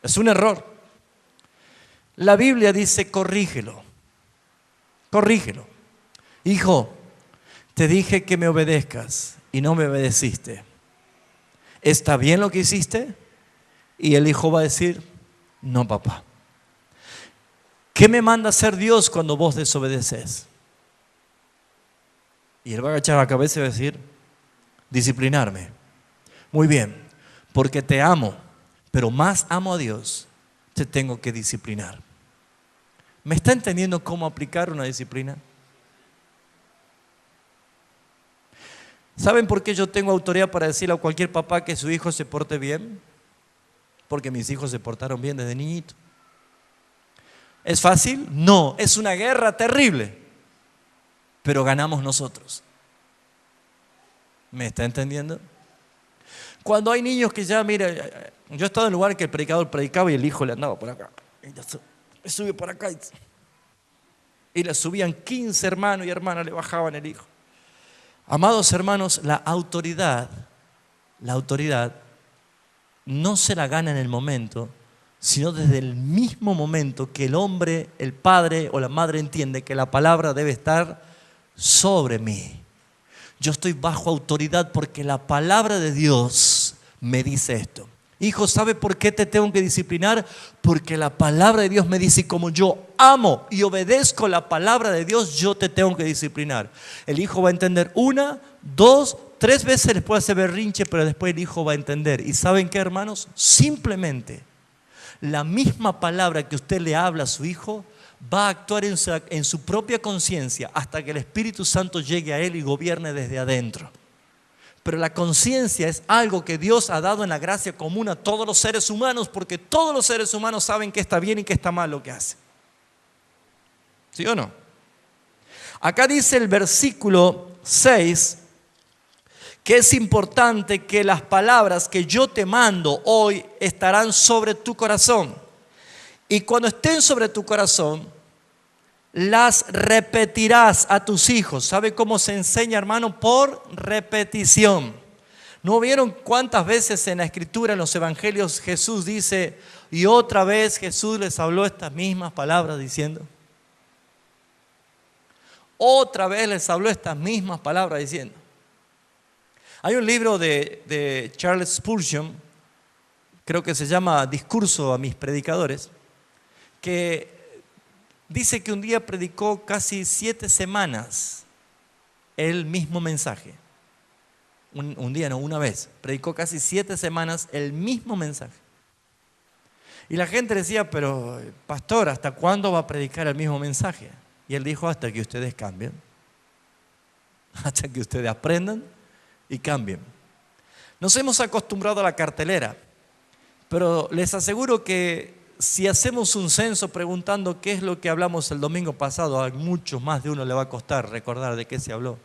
Es un error. La Biblia dice: corrígelo. Corrígelo. Hijo, te dije que me obedezcas y no me obedeciste. ¿Está bien lo que hiciste? Y el hijo va a decir: no, papá. ¿Qué me manda hacer Dios cuando vos desobedeces? Y él va a agachar la cabeza y va a decir: disciplinarme. Muy bien, porque te amo, pero más amo a Dios, te tengo que disciplinar. ¿Me está entendiendo cómo aplicar una disciplina? ¿Saben por qué yo tengo autoridad para decirle a cualquier papá que su hijo se porte bien? Porque mis hijos se portaron bien desde niñito. ¿Es fácil? No, es una guerra terrible, pero ganamos nosotros. ¿Me está entendiendo? Cuando hay niños que ya, mira, yo he estado en lugares que el predicador predicaba y el hijo le andaba por acá. Le sube por acá y le subían 15 hermanos y hermanas, le bajaban el hijo. Amados hermanos, la autoridad no se la gana en el momento, sino desde el mismo momento que el hombre, el padre o la madre entiende que la palabra debe estar sobre mí. Yo estoy bajo autoridad porque la palabra de Dios me dice esto. Hijo, ¿sabe por qué te tengo que disciplinar? Porque la palabra de Dios me dice, y como yo amo y obedezco la palabra de Dios, yo te tengo que disciplinar. El hijo va a entender 1, 2, 3 veces, les puede hacer berrinche, pero después el hijo va a entender. ¿Y saben qué, hermanos? Simplemente la misma palabra que usted le habla a su hijo va a actuar en su propia conciencia hasta que el Espíritu Santo llegue a él y gobierne desde adentro. Pero la conciencia es algo que Dios ha dado en la gracia común a todos los seres humanos, porque todos los seres humanos saben que está bien y que está mal lo que hacen. ¿Sí o no? Acá dice el versículo 6 que es importante que las palabras que yo te mando hoy estarán sobre tu corazón. Y cuando estén sobre tu corazón, las repetirás a tus hijos. ¿Sabe cómo se enseña, hermano? Por repetición. ¿No vieron cuántas veces en la Escritura, en los Evangelios, Jesús dice, y otra vez Jesús les habló estas mismas palabras diciendo? Otra vez les habló estas mismas palabras diciendo. Hay un libro de Charles Spurgeon, creo que se llama Discurso a mis predicadores, que dice que un día predicó casi 7 semanas el mismo mensaje. Un día, no, una vez. Predicó casi 7 semanas el mismo mensaje. Y la gente decía, pero pastor, ¿hasta cuándo va a predicar el mismo mensaje? Y él dijo, hasta que ustedes cambien. Hasta que ustedes aprendan y cambien. Nos hemos acostumbrado a la cartelera, pero les aseguro que si hacemos un censo preguntando qué es lo que hablamos el domingo pasado, a muchos más de uno le va a costar recordar de qué se habló.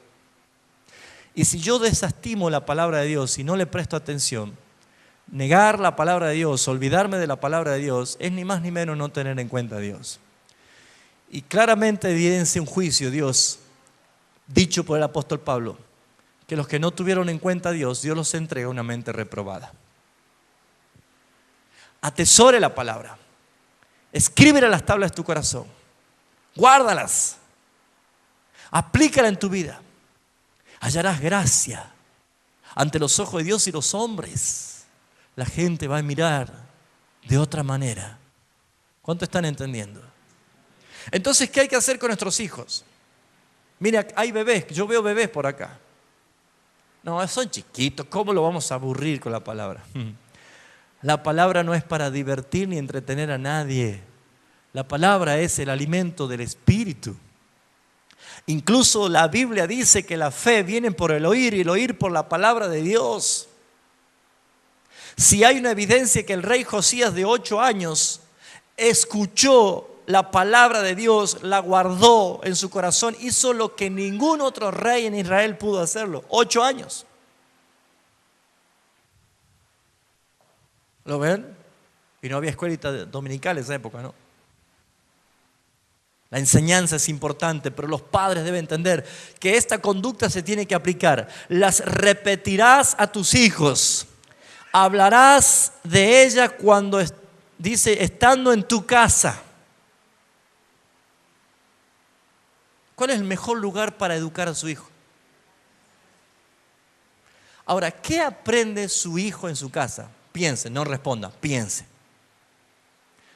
Y si yo desestimo la palabra de Dios y no le presto atención, negar la palabra de Dios, olvidarme de la palabra de Dios, es ni más ni menos no tener en cuenta a Dios. Y claramente evidencia un juicio Dios, dicho por el apóstol Pablo, que los que no tuvieron en cuenta a Dios, Dios los entrega a una mente reprobada. Atesore la palabra, escríbela en las tablas de tu corazón, guárdalas, aplícala en tu vida. Hallarás gracia ante los ojos de Dios y los hombres. La gente va a mirar de otra manera. ¿Cuánto están entendiendo? Entonces, ¿qué hay que hacer con nuestros hijos? Mira, hay bebés, yo veo bebés por acá. No, son chiquitos, ¿cómo lo vamos a aburrir con la palabra? La palabra no es para divertir ni entretener a nadie. La palabra es el alimento del Espíritu. Incluso la Biblia dice que la fe viene por el oír y el oír por la palabra de Dios. Si hay una evidencia que el rey Josías de 8 años escuchó la palabra de Dios, la guardó en su corazón, hizo lo que ningún otro rey en Israel pudo hacerlo. 8 años. ¿Lo ven? Y no había escuelita dominical en esa época, ¿no? La enseñanza es importante, pero los padres deben entender que esta conducta se tiene que aplicar. Las repetirás a tus hijos. Hablarás de ella cuando, dice, estando en tu casa. ¿Cuál es el mejor lugar para educar a su hijo? Ahora, ¿qué aprende su hijo en su casa? Piense, no responda, piense.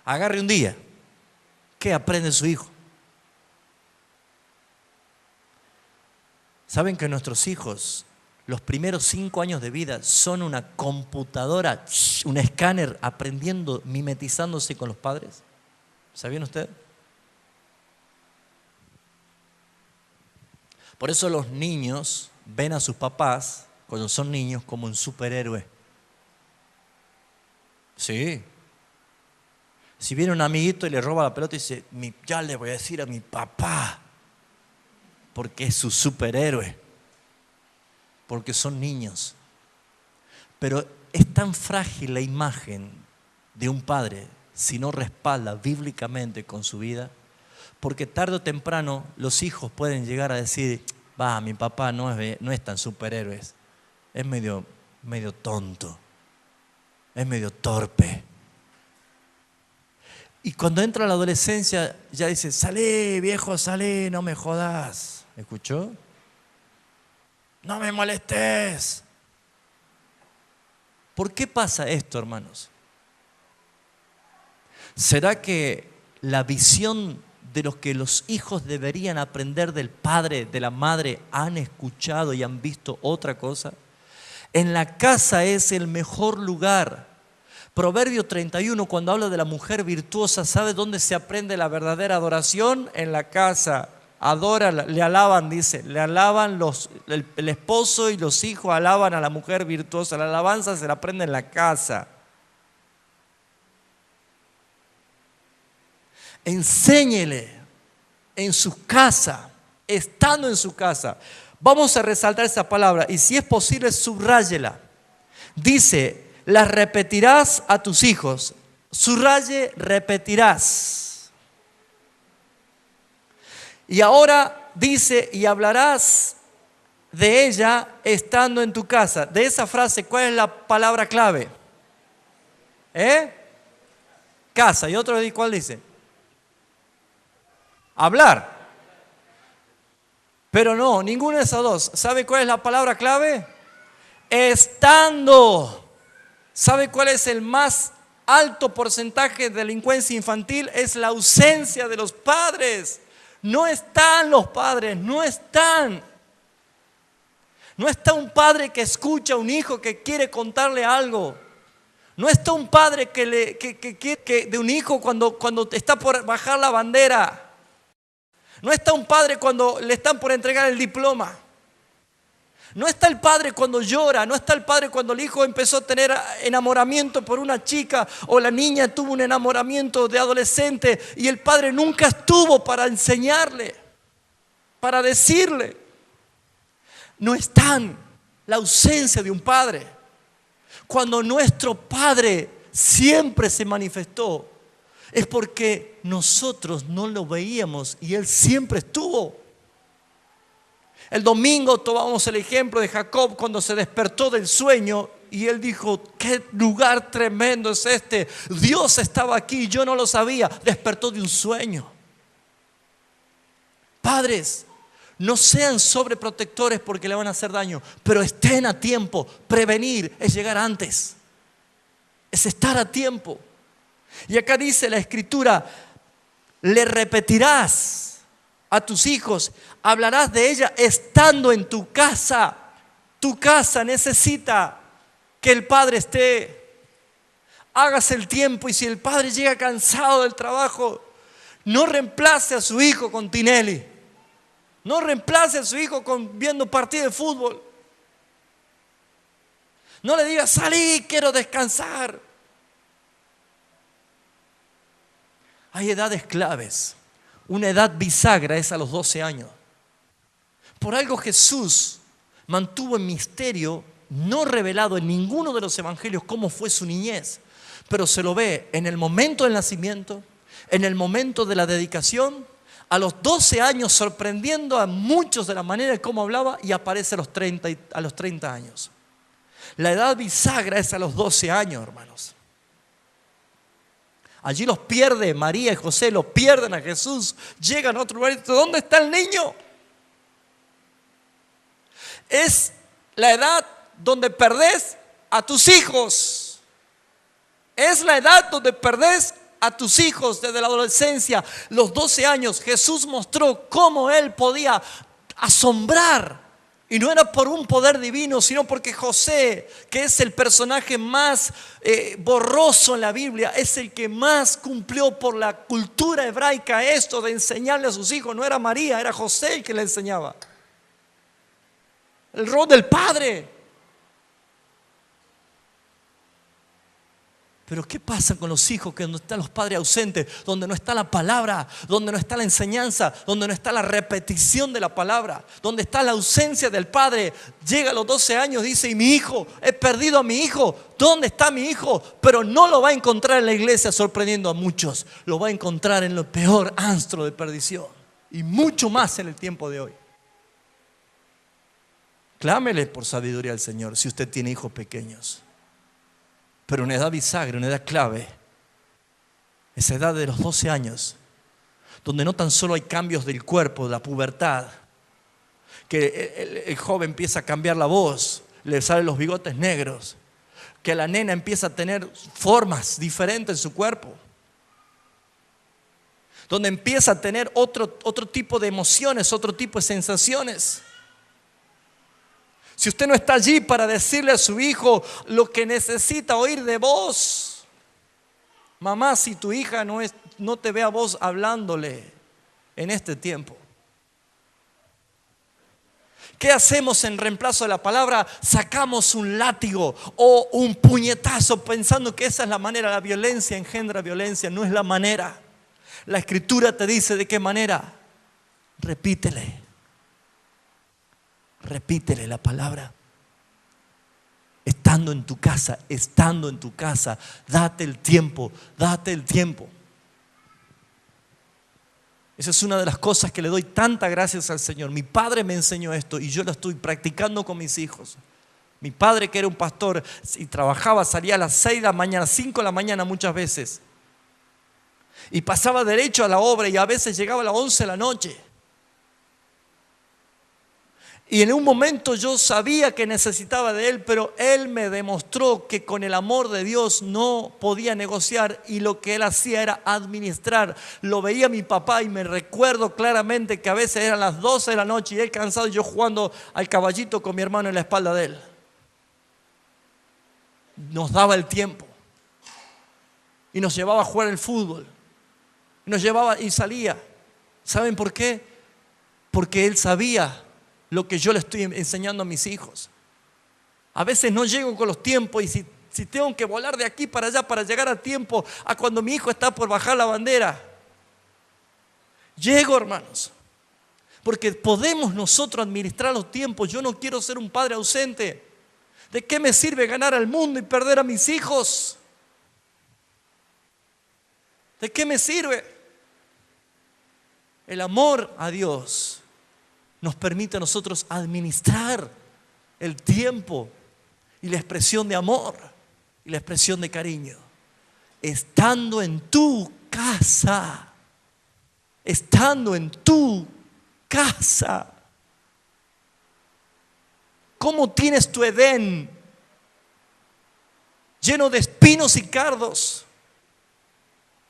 Agarre un día. ¿Qué aprende su hijo? ¿Saben que nuestros hijos, los primeros 5 años de vida, son una computadora, un escáner aprendiendo, mimetizándose con los padres? ¿Sabían ustedes? Por eso los niños ven a sus papás, cuando son niños, como un superhéroe. Sí. Si viene un amiguito y le roba la pelota y dice, ya le voy a decir a mi papá, porque es su superhéroe, porque son niños. Pero es tan frágil la imagen de un padre si no respalda bíblicamente con su vida, porque tarde o temprano los hijos pueden llegar a decir, mi papá no es tan superhéroe, es medio tonto, es medio torpe. Y cuando entra la adolescencia ya dice, salí viejo, salí, no me jodas. ¿Escuchó? No me molestes. ¿Por qué pasa esto, hermanos? ¿Será que la visión de lo que los hijos deberían aprender del padre, de la madre, han escuchado y han visto otra cosa? En la casa es el mejor lugar. Proverbio 31, cuando habla de la mujer virtuosa, ¿sabe dónde se aprende la verdadera adoración? En la casa. Adora, le alaban, dice, le alaban el esposo y los hijos alaban a la mujer virtuosa. La alabanza se la aprende en la casa. Enséñele en su casa, estando en su casa. Vamos a resaltar esa palabra y si es posible subráyela. Dice, las repetirás a tus hijos. Subraye, repetirás. Y ahora dice, y hablarás de ella estando en tu casa. De esa frase, ¿cuál es la palabra clave? Casa. Y otro, ¿cuál dice? Hablar. Pero no, ninguna de esas dos. ¿Sabe cuál es la palabra clave? Estando. ¿Sabe cuál es el más alto porcentaje de delincuencia infantil? Es la ausencia de los padres. No están los padres, no están. No está un padre que escucha a un hijo que quiere contarle algo. No está un padre de un hijo cuando está por bajar la bandera. No está un padre cuando le están por entregar el diploma. No está el padre cuando llora, no está el padre cuando el hijo empezó a tener enamoramiento por una chica o la niña tuvo un enamoramiento de adolescente y el padre nunca estuvo para enseñarle, para decirle. no están, la ausencia de un padre. Cuando nuestro Padre siempre se manifestó, es porque nosotros no lo veíamos y Él siempre estuvo. El domingo tomamos el ejemplo de Jacob cuando se despertó del sueño y él dijo: qué lugar tremendo es este. Dios estaba aquí, yo no lo sabía. Despertó de un sueño. Padres, no sean sobreprotectores porque le van a hacer daño, pero estén a tiempo. Prevenir es llegar antes, es estar a tiempo. Y acá dice la Escritura: le repetirás a tus hijos, hablarás de ella estando en tu casa. Tu casa necesita que el padre esté. Hágase el tiempo, y si el padre llega cansado del trabajo, no reemplace a su hijo con Tinelli. No reemplace a su hijo viendo partido de fútbol. No le diga: salí, quiero descansar. Hay edades claves. Una edad bisagra es a los 12 años. Por algo Jesús mantuvo en misterio, no revelado en ninguno de los evangelios, cómo fue su niñez. Pero se lo ve en el momento del nacimiento, en el momento de la dedicación, a los 12 años sorprendiendo a muchos de la manera en cómo hablaba, y aparece a los 30 años. La edad bisagra es a los 12 años, hermanos. Allí los pierde María y José, los pierden a Jesús. Llegan a otro lugar y dicen: ¿dónde está el niño? Es la edad donde perdés a tus hijos. Es la edad donde perdés a tus hijos desde la adolescencia. Los 12 años Jesús mostró cómo Él podía asombrar. Y no era por un poder divino, sino porque José, que es el personaje más borroso en la Biblia, es el que más cumplió por la cultura hebraica esto de enseñarle a sus hijos. No era María, era José el que le enseñaba. El rol del padre. Pero ¿qué pasa con los hijos que donde están los padres ausentes? Donde no está la palabra, donde no está la enseñanza, donde no está la repetición de la palabra, donde está la ausencia del padre. Llega a los 12 años, dice: y mi hijo, he perdido a mi hijo. ¿Dónde está mi hijo? Pero no lo va a encontrar en la iglesia sorprendiendo a muchos. Lo va a encontrar en lo peor antro de perdición. Y mucho más en el tiempo de hoy. Clámele por sabiduría al Señor si usted tiene hijos pequeños. Pero una edad bisagra, una edad clave, esa edad de los 12 años, donde no tan solo hay cambios del cuerpo, de la pubertad, que el joven empieza a cambiar la voz, le salen los bigotes negros, que la nena empieza a tener formas diferentes en su cuerpo, donde empieza a tener otro tipo de emociones, otro tipo de sensaciones. Si usted no está allí para decirle a su hijo lo que necesita oír de vos, mamá, si tu hija no te ve a vos hablándole en este tiempo, ¿qué hacemos en reemplazo de la palabra? Sacamos un látigo o un puñetazo pensando que esa es la manera. La violencia engendra violencia, no es la manera. La Escritura te dice de qué manera. Repítele la palabra. Estando en tu casa, date el tiempo. Esa es una de las cosas que le doy tantas gracias al Señor. Mi padre me enseñó esto y yo lo estoy practicando con mis hijos. Mi padre, que era un pastor y trabajaba, salía a las 6 de la mañana, 5 de la mañana muchas veces, y pasaba derecho a la obra, y a veces llegaba a las 11 de la noche. Y en un momento yo sabía que necesitaba de Él, pero Él me demostró que con el amor de Dios no podía negociar, y lo que Él hacía era administrar. Lo veía mi papá y me recuerdo claramente que a veces eran las 12 de la noche y Él cansado y yo jugando al caballito con mi hermano en la espalda de Él. Nos daba el tiempo y nos llevaba a jugar el fútbol. Nos llevaba y salía. ¿Saben por qué? Porque Él sabía lo que yo le estoy enseñando a mis hijos. A veces no llego con los tiempos, y si tengo que volar de aquí para allá para llegar a tiempo a cuando mi hijo está por bajar la bandera, llego, hermanos. Porque podemos nosotros administrar los tiempos. Yo no quiero ser un padre ausente. ¿De qué me sirve ganar al mundo y perder a mis hijos? ¿De qué me sirve? El amor a Dios nos permite a nosotros administrar el tiempo y la expresión de amor y la expresión de cariño. Estando en tu casa. Estando en tu casa. ¿Cómo tienes tu Edén? Lleno de espinos y cardos.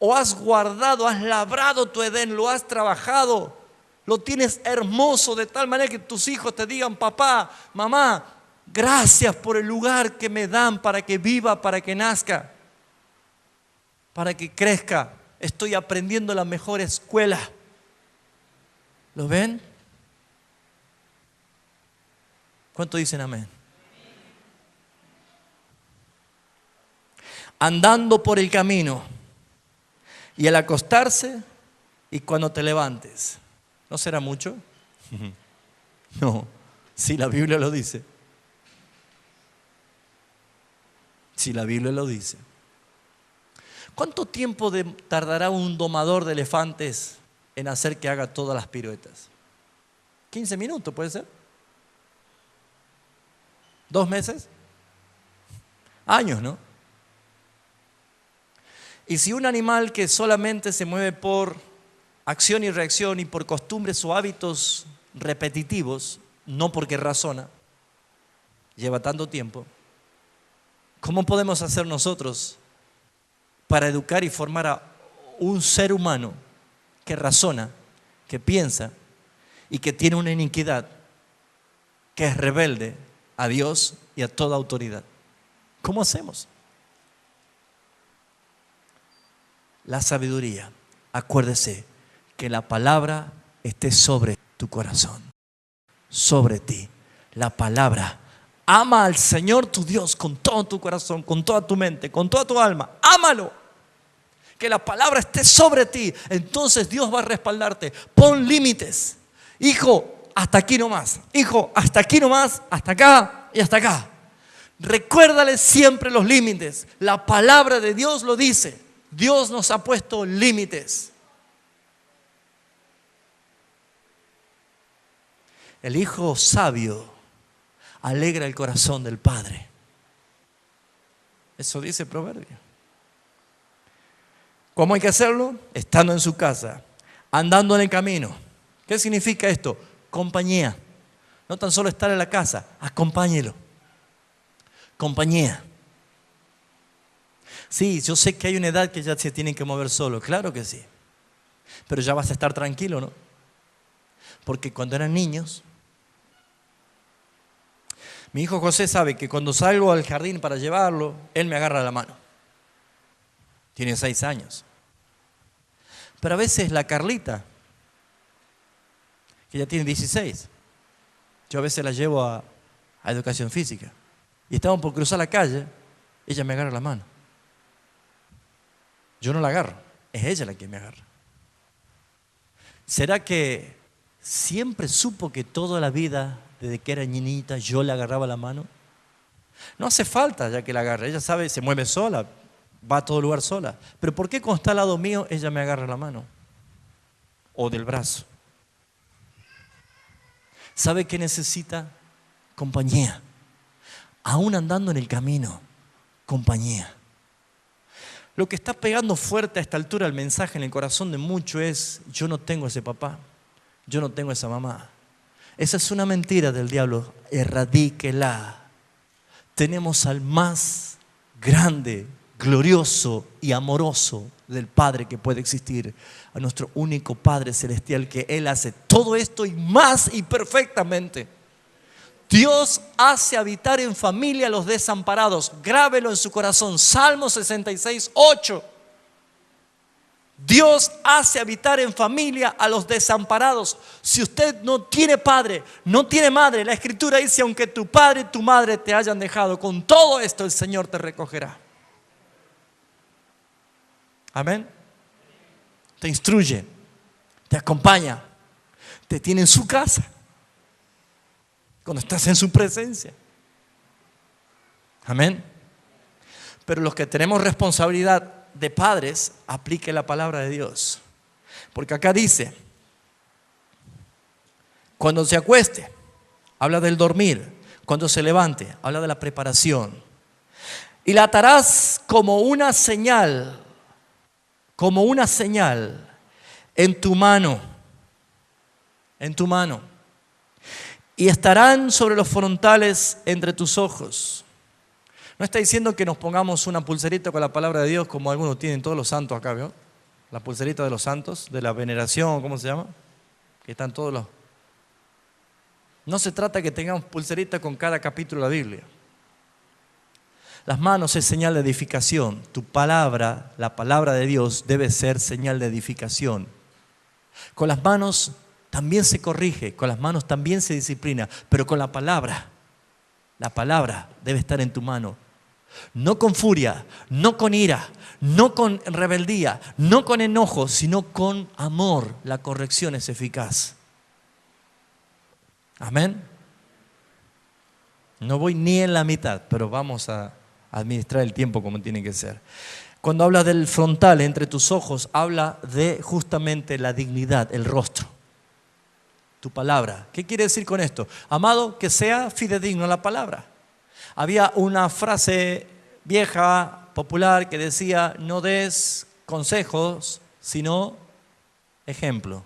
¿O has guardado, has labrado tu Edén, lo has trabajado, lo tienes hermoso de tal manera que tus hijos te digan: papá, mamá, gracias por el lugar que me dan para que viva, para que nazca, para que crezca? Estoy aprendiendo en la mejor escuela. ¿Lo ven? ¿Cuánto dicen amén? Andando por el camino y al acostarse y cuando te levantes. ¿No será mucho? No, si la Biblia lo dice. Si la Biblia lo dice. ¿Cuánto tiempo tardará un domador de elefantes en hacer que haga todas las piruetas? 15 minutos, ¿puede ser? 2 meses. Años, ¿no? Y si un animal que solamente se mueve por acción y reacción y por costumbres o hábitos repetitivos, no porque razona, lleva tanto tiempo, ¿cómo podemos hacer nosotros para educar y formar a un ser humano que razona, que piensa y que tiene una iniquidad, que es rebelde a Dios y a toda autoridad? ¿Cómo hacemos? La sabiduría, acuérdese que la palabra esté sobre tu corazón, sobre ti. La palabra, ama al Señor tu Dios con todo tu corazón, con toda tu mente, con toda tu alma. Ámalo. Que la palabra esté sobre ti. Entonces Dios va a respaldarte. Pon límites. Hijo, hasta aquí nomás. Hijo, hasta aquí nomás, hasta acá y hasta acá. Recuérdale siempre los límites. La palabra de Dios lo dice. Dios nos ha puesto límites. El hijo sabio alegra el corazón del padre. Eso dice el proverbio. ¿Cómo hay que hacerlo? Estando en su casa, andando en el camino. ¿Qué significa esto? Compañía. No tan solo estar en la casa, acompáñelo. Compañía. Sí, yo sé que hay una edad que ya se tienen que mover solo, claro que sí. Pero ya vas a estar tranquilo, ¿no? Porque cuando eran niños, mi hijo José sabe que cuando salgo al jardín para llevarlo, él me agarra la mano. Tiene 6 años. Pero a veces la Carlita, que ya tiene 16, yo a veces la llevo a educación física. Y estamos por cruzar la calle, ella me agarra la mano. Yo no la agarro, es ella la que me agarra. ¿Será que siempre supo que toda la vida, desde que era niñita, yo le agarraba la mano? No hace falta ya que la agarre, ella sabe, se mueve sola, va a todo lugar sola. Pero ¿por qué cuando está al lado mío, ella me agarra la mano? O del brazo. ¿Sabe qué necesita? Compañía. Aún andando en el camino, compañía. Lo que está pegando fuerte a esta altura el mensaje en el corazón de muchos es: yo no tengo ese papá, yo no tengo esa mamá. Esa es una mentira del diablo, erradíquela. Tenemos al más grande, glorioso y amoroso del Padre que puede existir, a nuestro único Padre celestial, que Él hace todo esto y más y perfectamente. Dios hace habitar en familia a los desamparados. Grábelo en su corazón. Salmo 66, 8. Dios hace habitar en familia a los desamparados. Si usted no tiene padre, no tiene madre, la Escritura dice: aunque tu padre y tu madre te hayan dejado, con todo esto el Señor te recogerá. Amén. Te instruye, te acompaña, te tiene en su casa, cuando estás en su presencia. Amén. Pero los que tenemos responsabilidad de padres, aplique la palabra de Dios. Porque acá dice, cuando se acueste, habla del dormir. Cuando se levante, habla de la preparación. Y la atarás como una señal en tu mano. En tu mano. Y estarán sobre los frontales entre tus ojos. No está diciendo que nos pongamos una pulserita con la palabra de Dios como algunos tienen todos los santos acá, ¿vio? La pulserita de los santos, de la veneración, ¿cómo se llama? Que están todos los... No se trata que tengamos pulserita con cada capítulo de la Biblia. Las manos es señal de edificación. Tu palabra, la palabra de Dios, debe ser señal de edificación. Con las manos también se corrige, con las manos también se disciplina, pero con la palabra debe estar en tu mano. No con furia, no con ira, no con rebeldía, no con enojo, sino con amor. La corrección es eficaz. Amén. No voy ni en la mitad, pero vamos a administrar el tiempo como tiene que ser. Cuando habla del frontal entre tus ojos, habla de justamente la dignidad, el rostro. Tu palabra. ¿Qué quiere decir con esto? Amado, que sea fidedigno la palabra. Había una frase vieja, popular, que decía, no des consejos, sino ejemplo.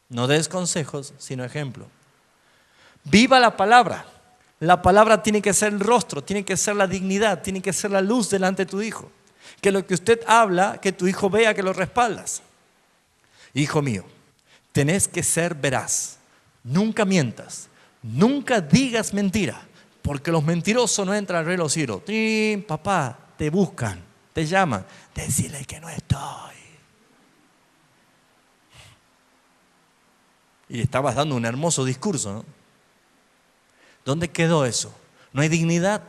No des consejos, sino ejemplo. Viva la palabra. La palabra tiene que ser el rostro, tiene que ser la dignidad, tiene que ser la luz delante de tu hijo. Que lo que usted habla, que tu hijo vea que lo respaldas. Hijo mío, tenés que ser veraz. Nunca mientas. Nunca digas mentira. Porque los mentirosos no entran al reino de los cielos. Papá, te buscan, te llaman. Decirle que no estoy. Y le estabas dando un hermoso discurso, ¿no? ¿Dónde quedó eso? No hay dignidad,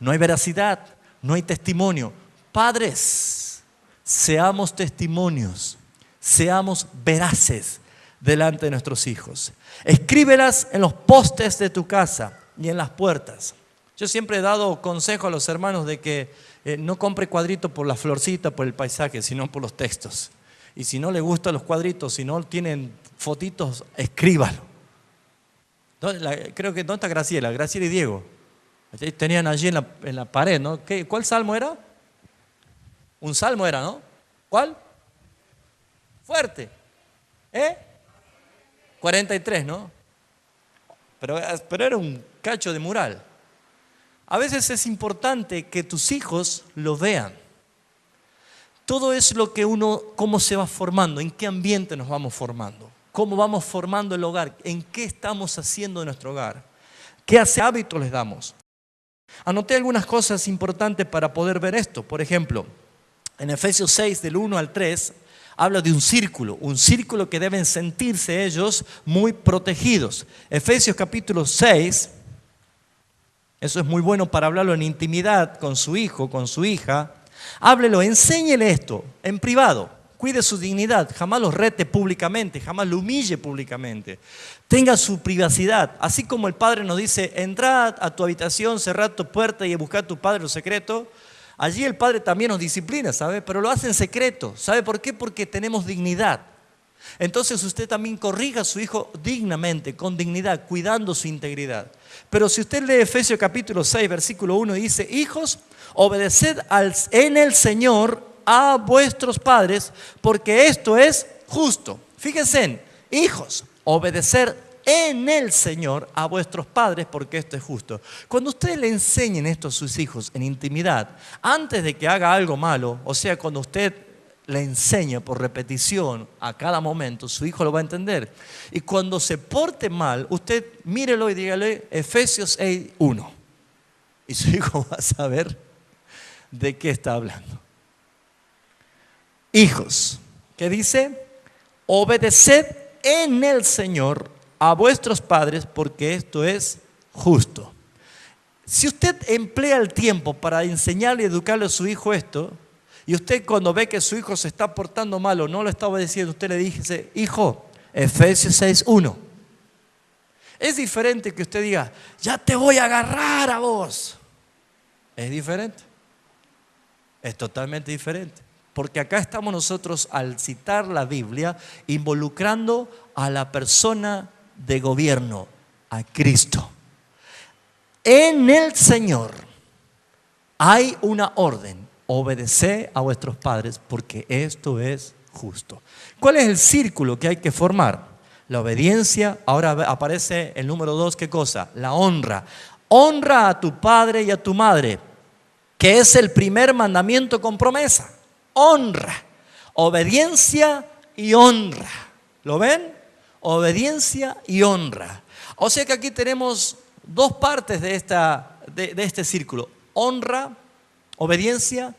no hay veracidad, no hay testimonio. Padres, seamos testimonios, seamos veraces delante de nuestros hijos. Escríbelas en los postes de tu casa y en las puertas. Yo siempre he dado consejo a los hermanos de que no compre cuadritos por la florcita, por el paisaje, sino por los textos. Y si no le gustan los cuadritos, si no tienen fotitos, escríbalo. Creo que ¿dónde está Graciela? Graciela y Diego. Tenían allí en la pared, ¿no? ¿Cuál salmo era? Un salmo era, ¿no? ¿Cuál? Fuerte. 43, ¿no? Pero era un cacho de mural. A veces es importante que tus hijos lo vean. Todo es lo que cómo se va formando, en qué ambiente nos vamos formando, cómo vamos formando el hogar, en qué estamos haciendo de nuestro hogar, qué hábitos les damos. Anoté algunas cosas importantes para poder ver esto. Por ejemplo, en Efesios 6, del 1 al 3, habla de un círculo que deben sentirse ellos muy protegidos. Efesios capítulo 6, eso es muy bueno para hablarlo en intimidad con su hijo, con su hija. Háblelo, enséñele esto en privado. Cuide su dignidad, jamás lo rete públicamente, jamás lo humille públicamente. Tenga su privacidad. Así como el Padre nos dice, entrad a tu habitación, cerrad tu puerta y buscad a tu Padre lo secreto. Allí el Padre también nos disciplina, ¿sabe? Pero lo hace en secreto. ¿Sabe por qué? Porque tenemos dignidad. Entonces usted también corrija a su hijo dignamente, con dignidad, cuidando su integridad. Pero si usted lee Efesios capítulo 6, versículo 1, dice, hijos, obedeced en el Señor a vuestros padres, porque esto es justo. Fíjense, hijos, obedecer en el Señor a vuestros padres, porque esto es justo. Cuando ustedes le enseñen esto a sus hijos en intimidad, antes de que haga algo malo, o sea, cuando usted le enseña por repetición a cada momento, su hijo lo va a entender. Y cuando se porte mal, usted mírelo y dígale Efesios 6, 1. Y su hijo va a saber de qué está hablando. Hijos, ¿qué dice? Obedeced en el Señor a vuestros padres, porque esto es justo. Si usted emplea el tiempo para enseñarle y educarle a su hijo esto, y usted cuando ve que su hijo se está portando mal o no lo está obedeciendo, usted le dice, hijo, Efesios 6:1. Es diferente que usted diga, ya te voy a agarrar a vos. Es diferente. Es totalmente diferente. Porque acá estamos nosotros, al citar la Biblia, involucrando a la persona de gobierno, a Cristo. En el Señor hay una orden: obedeced a vuestros padres porque esto es justo. ¿Cuál es el círculo que hay que formar? La obediencia. Ahora aparece el número 2, ¿qué cosa? La honra. Honra a tu padre y a tu madre, que es el primer mandamiento con promesa. Honra, obediencia y honra. ¿Lo ven? Obediencia y honra. O sea que aquí tenemos dos partes de este círculo: honra, obediencia,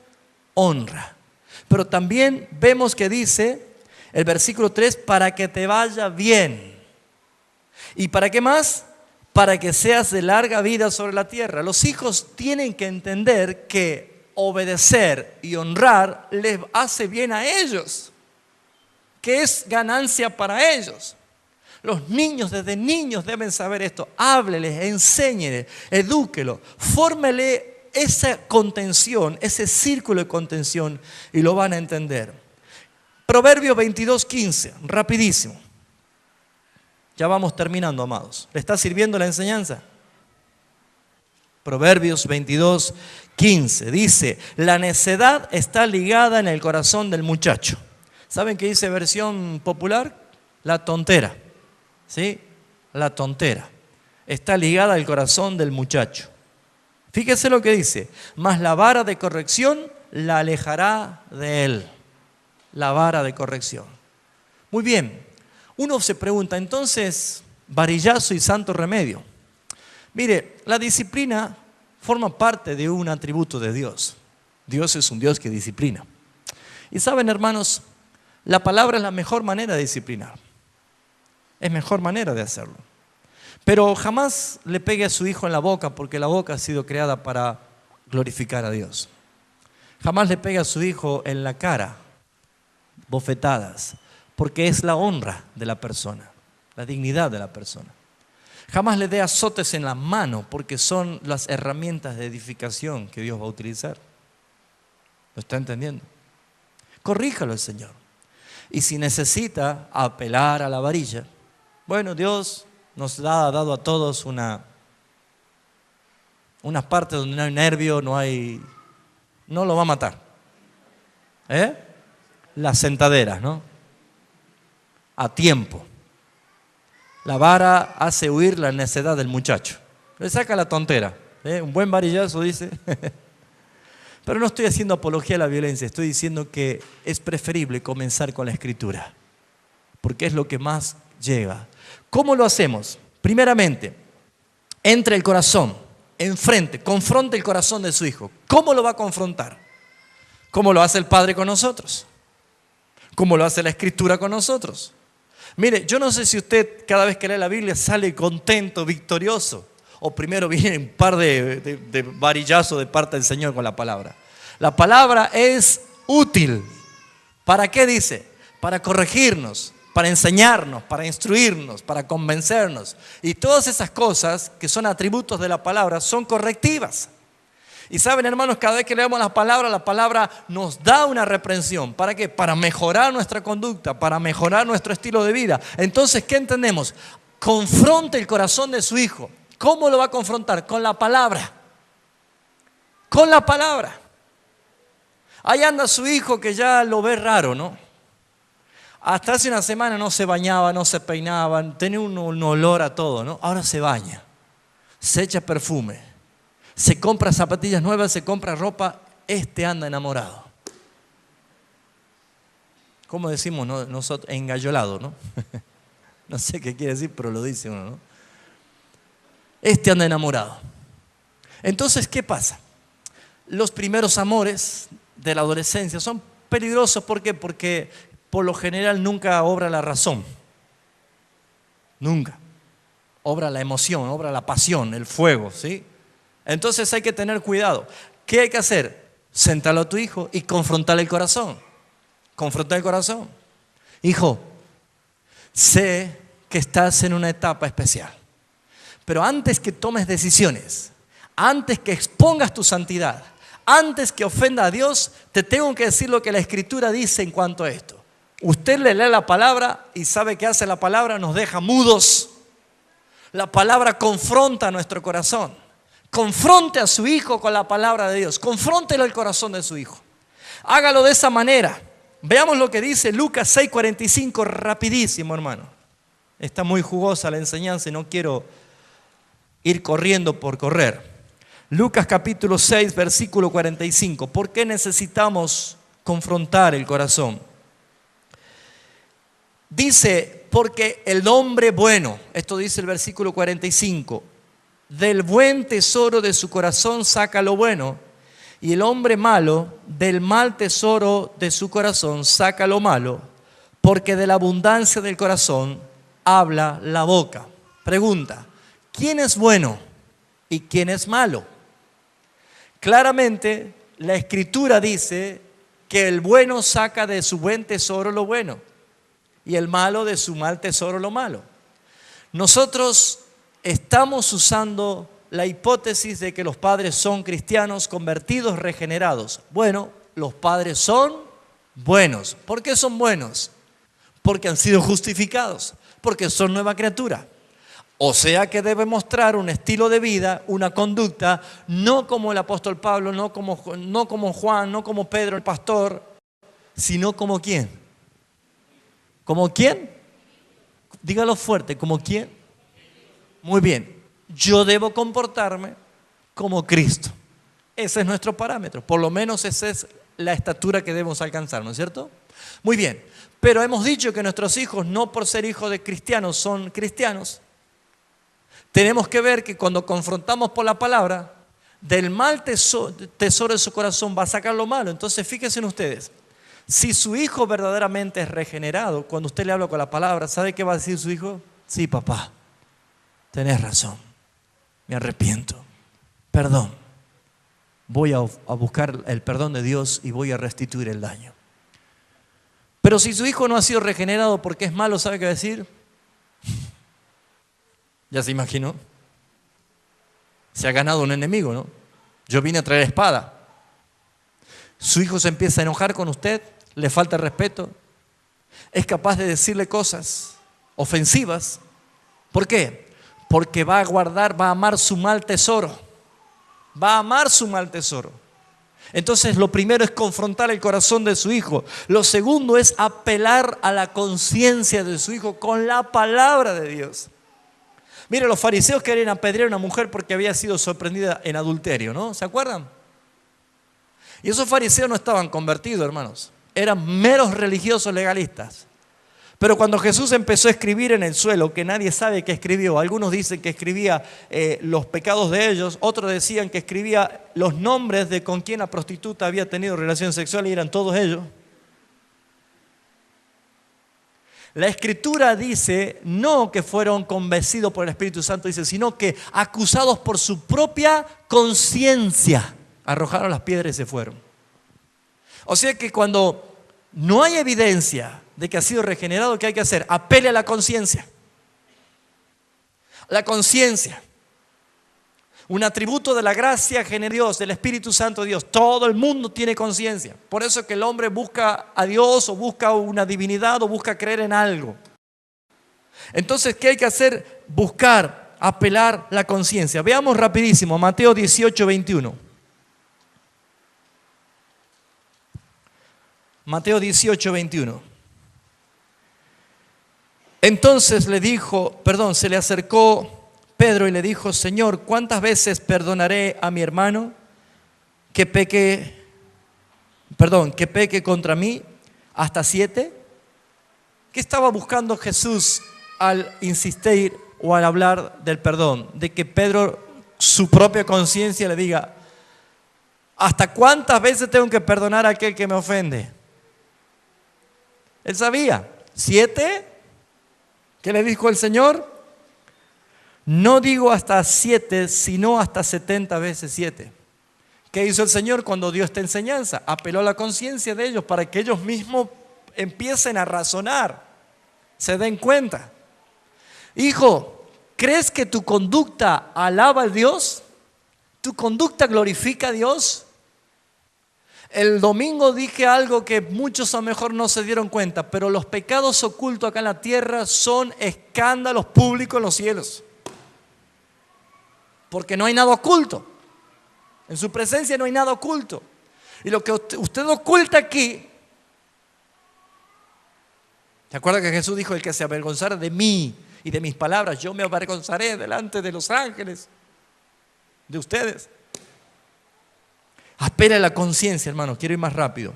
honra. Pero también vemos que dice el versículo 3, para que te vaya bien. ¿Y para qué más? Para que seas de larga vida sobre la tierra. Los hijos tienen que entender que obedecer y honrar les hace bien a ellos, que es ganancia para ellos. Los niños desde niños deben saber esto. Hábleles, enséñeles, edúquelos, fórmele esa contención, ese círculo de contención, y lo van a entender. Proverbios 22:15, rapidísimo. Ya vamos terminando, amados. ¿Le está sirviendo la enseñanza? Proverbios 22:15 dice: la necedad está ligada en el corazón del muchacho. ¿Saben qué dice versión popular? La tontera. ¿Sí? La tontera está ligada al corazón del muchacho. Fíjese lo que dice: mas la vara de corrección la alejará de él. La vara de corrección. Muy bien. Uno se pregunta, entonces, varillazo y santo remedio. Mire, la disciplina forma parte de un atributo de Dios. Dios es un Dios que disciplina. Y saben, hermanos, la palabra es la mejor manera de disciplinar. Es mejor manera de hacerlo. Pero jamás le pegue a su hijo en la boca, porque la boca ha sido creada para glorificar a Dios. Jamás le pegue a su hijo en la cara, bofetadas, porque es la honra de la persona, la dignidad de la persona. Jamás le dé azotes en la mano, porque son las herramientas de edificación que Dios va a utilizar. ¿Lo está entendiendo? Corríjalo el Señor. Y si necesita apelar a la varilla, bueno, Dios nos ha dado a todos una parte donde no hay nervio, no lo va a matar. Las sentaderas, ¿no? A tiempo. La vara hace huir la necedad del muchacho. Le saca la tontera. Un buen varillazo, dice. Pero no estoy haciendo apología a la violencia. Estoy diciendo que es preferible comenzar con la Escritura, porque es lo que más llega. ¿Cómo lo hacemos? Primeramente, entre el corazón, enfrente, confronte el corazón de su hijo. ¿Cómo lo va a confrontar? ¿Cómo lo hace el Padre con nosotros? ¿Cómo lo hace la Escritura con nosotros? Mire, yo no sé si usted cada vez que lee la Biblia sale contento, victorioso, o primero viene un par de varillazos de parte del Señor con la palabra. La palabra es útil. ¿Para qué dice? Para corregirnos, para enseñarnos, para instruirnos, para convencernos. Y todas esas cosas que son atributos de la palabra son correctivas. Y saben, hermanos, cada vez que leemos la palabra nos da una reprensión. ¿Para qué? Para mejorar nuestra conducta, para mejorar nuestro estilo de vida. Entonces, ¿qué entendemos? Confronte el corazón de su hijo. ¿Cómo lo va a confrontar? Con la palabra. Con la palabra. Ahí anda su hijo que ya lo ve raro, ¿no? Hasta hace una semana no se bañaba, no se peinaba, tenía un olor a todo, ¿no? Ahora se baña, se echa perfume, se compra zapatillas nuevas, se compra ropa. Anda enamorado. ¿Cómo decimos nosotros? Engallolado, ¿no? No sé qué quiere decir, pero lo dice uno, ¿no? Anda enamorado. Entonces, ¿qué pasa? Los primeros amores de la adolescencia son peligrosos. ¿Por qué? Porque por lo general nunca obra la razón. Nunca. Obra la emoción, obra la pasión, el fuego, ¿sí? Entonces hay que tener cuidado. ¿Qué hay que hacer? Sentarlo a tu hijo y confrontarle el corazón. Confrontar el corazón. Hijo, sé que estás en una etapa especial. Pero antes que tomes decisiones, antes que expongas tu santidad, antes que ofenda a Dios, te tengo que decir lo que la Escritura dice en cuanto a esto. Usted le lee la palabra y sabe qué hace la palabra, nos deja mudos. La palabra confronta nuestro corazón. Confronte a su hijo con la palabra de Dios. Confróntelo el corazón de su hijo. Hágalo de esa manera. Veamos lo que dice Lucas 6:45, rapidísimo, hermano. Está muy jugosa la enseñanza y no quiero ir corriendo por correr. Lucas capítulo 6, versículo 45. ¿Por qué necesitamos confrontar el corazón? Dice, porque el hombre bueno, esto dice el versículo 45, del buen tesoro de su corazón saca lo bueno, y el hombre malo, del mal tesoro de su corazón saca lo malo, porque de la abundancia del corazón habla la boca. Pregunta, ¿quién es bueno y quién es malo? Claramente, la Escritura dice que el bueno saca de su buen tesoro lo bueno y el malo de su mal tesoro lo malo. Nosotros estamos usando la hipótesis de que los padres son cristianos convertidos, regenerados. Bueno, los padres son buenos. ¿Por qué son buenos? Porque han sido justificados, porque son nueva criatura. O sea que debe mostrar un estilo de vida, una conducta, no como el apóstol Pablo, no como Juan, no como Pedro el pastor, sino como ¿quién? ¿Como quién? Dígalo fuerte, ¿como quién? Muy bien, yo debo comportarme como Cristo. Ese es nuestro parámetro, por lo menos esa es la estatura que debemos alcanzar, ¿no es cierto? Muy bien, pero hemos dicho que nuestros hijos, no por ser hijos de cristianos, son cristianos. Tenemos que ver que cuando confrontamos por la palabra, del mal tesoro de su corazón va a sacar lo malo. Entonces fíjense en ustedes, si su hijo verdaderamente es regenerado, cuando usted le habla con la palabra, ¿sabe qué va a decir su hijo? Sí, papá, tenés razón, me arrepiento, perdón. Voy a buscar el perdón de Dios y voy a restituir el daño. Pero si su hijo no ha sido regenerado porque es malo, ¿sabe qué va a decir? Ya se imaginó. Se ha ganado un enemigo, ¿no? Yo vine a traer espada. Su hijo se empieza a enojar con usted, le falta respeto, es capaz de decirle cosas ofensivas. ¿Por qué? Porque va a guardar, va a amar su mal tesoro. Va a amar su mal tesoro. Entonces lo primero es confrontar el corazón de su hijo. Lo segundo es apelar a la conciencia de su hijo con la palabra de Dios. Mire, los fariseos querían apedrear a una mujer porque había sido sorprendida en adulterio, ¿no? ¿Se acuerdan? Y esos fariseos no estaban convertidos, hermanos. Eran meros religiosos legalistas. Pero cuando Jesús empezó a escribir en el suelo, que nadie sabe qué escribió, algunos dicen que escribía los pecados de ellos, otros decían que escribía los nombres de con quién la prostituta había tenido relación sexual y eran todos ellos. La Escritura dice no que fueron convencidos por el Espíritu Santo, dice, sino que acusados por su propia conciencia, arrojaron las piedras y se fueron. O sea que cuando no hay evidencia de que ha sido regenerado, ¿qué hay que hacer? Apele a la conciencia. La conciencia. Un atributo de la gracia de Dios, del Espíritu Santo de Dios. Todo el mundo tiene conciencia. Por eso es que el hombre busca a Dios o busca una divinidad o busca creer en algo. Entonces, ¿qué hay que hacer? Buscar, apelar la conciencia. Veamos rapidísimo, Mateo 18:21. Mateo 18:21. Entonces se le acercó Pedro y le dijo, Señor, ¿cuántas veces perdonaré a mi hermano que peque contra mí? ¿Hasta 7? ¿Qué estaba buscando Jesús al insistir o al hablar del perdón? De que Pedro, su propia conciencia le diga, ¿hasta cuántas veces tengo que perdonar a aquel que me ofende? Él sabía, 7. ¿Qué le dijo el Señor? No digo hasta 7, sino hasta 70 veces 7. ¿Qué hizo el Señor cuando dio esta enseñanza? Apeló a la conciencia de ellos para que ellos mismos empiecen a razonar. se den cuenta. Hijo, ¿crees que tu conducta alaba a Dios? ¿Tu conducta glorifica a Dios? El domingo dije algo que muchos a lo mejor no se dieron cuenta, pero los pecados ocultos acá en la tierra son escándalos públicos en los cielos. Porque no hay nada oculto. En su presencia no hay nada oculto. Y lo que usted oculta aquí, ¿se acuerda que Jesús dijo: el que se avergonzara de mí y de mis palabras, yo me avergonzaré delante de los ángeles, de ustedes? Apele la conciencia, hermano. Quiero ir más rápido.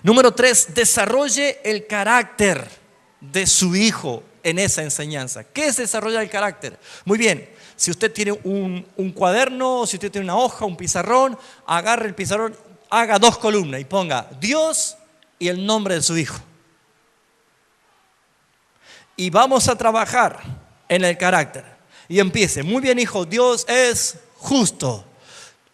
Número 3, desarrolle el carácter de su hijo en esa enseñanza. ¿Qué es desarrollar el carácter? Muy bien, si usted tiene un cuaderno, si usted tiene una hoja, un pizarrón, agarre el pizarrón, haga 2 columnas y ponga Dios y el nombre de su hijo. Y vamos a trabajar en el carácter. Y empiece: muy bien, hijo, Dios es justo.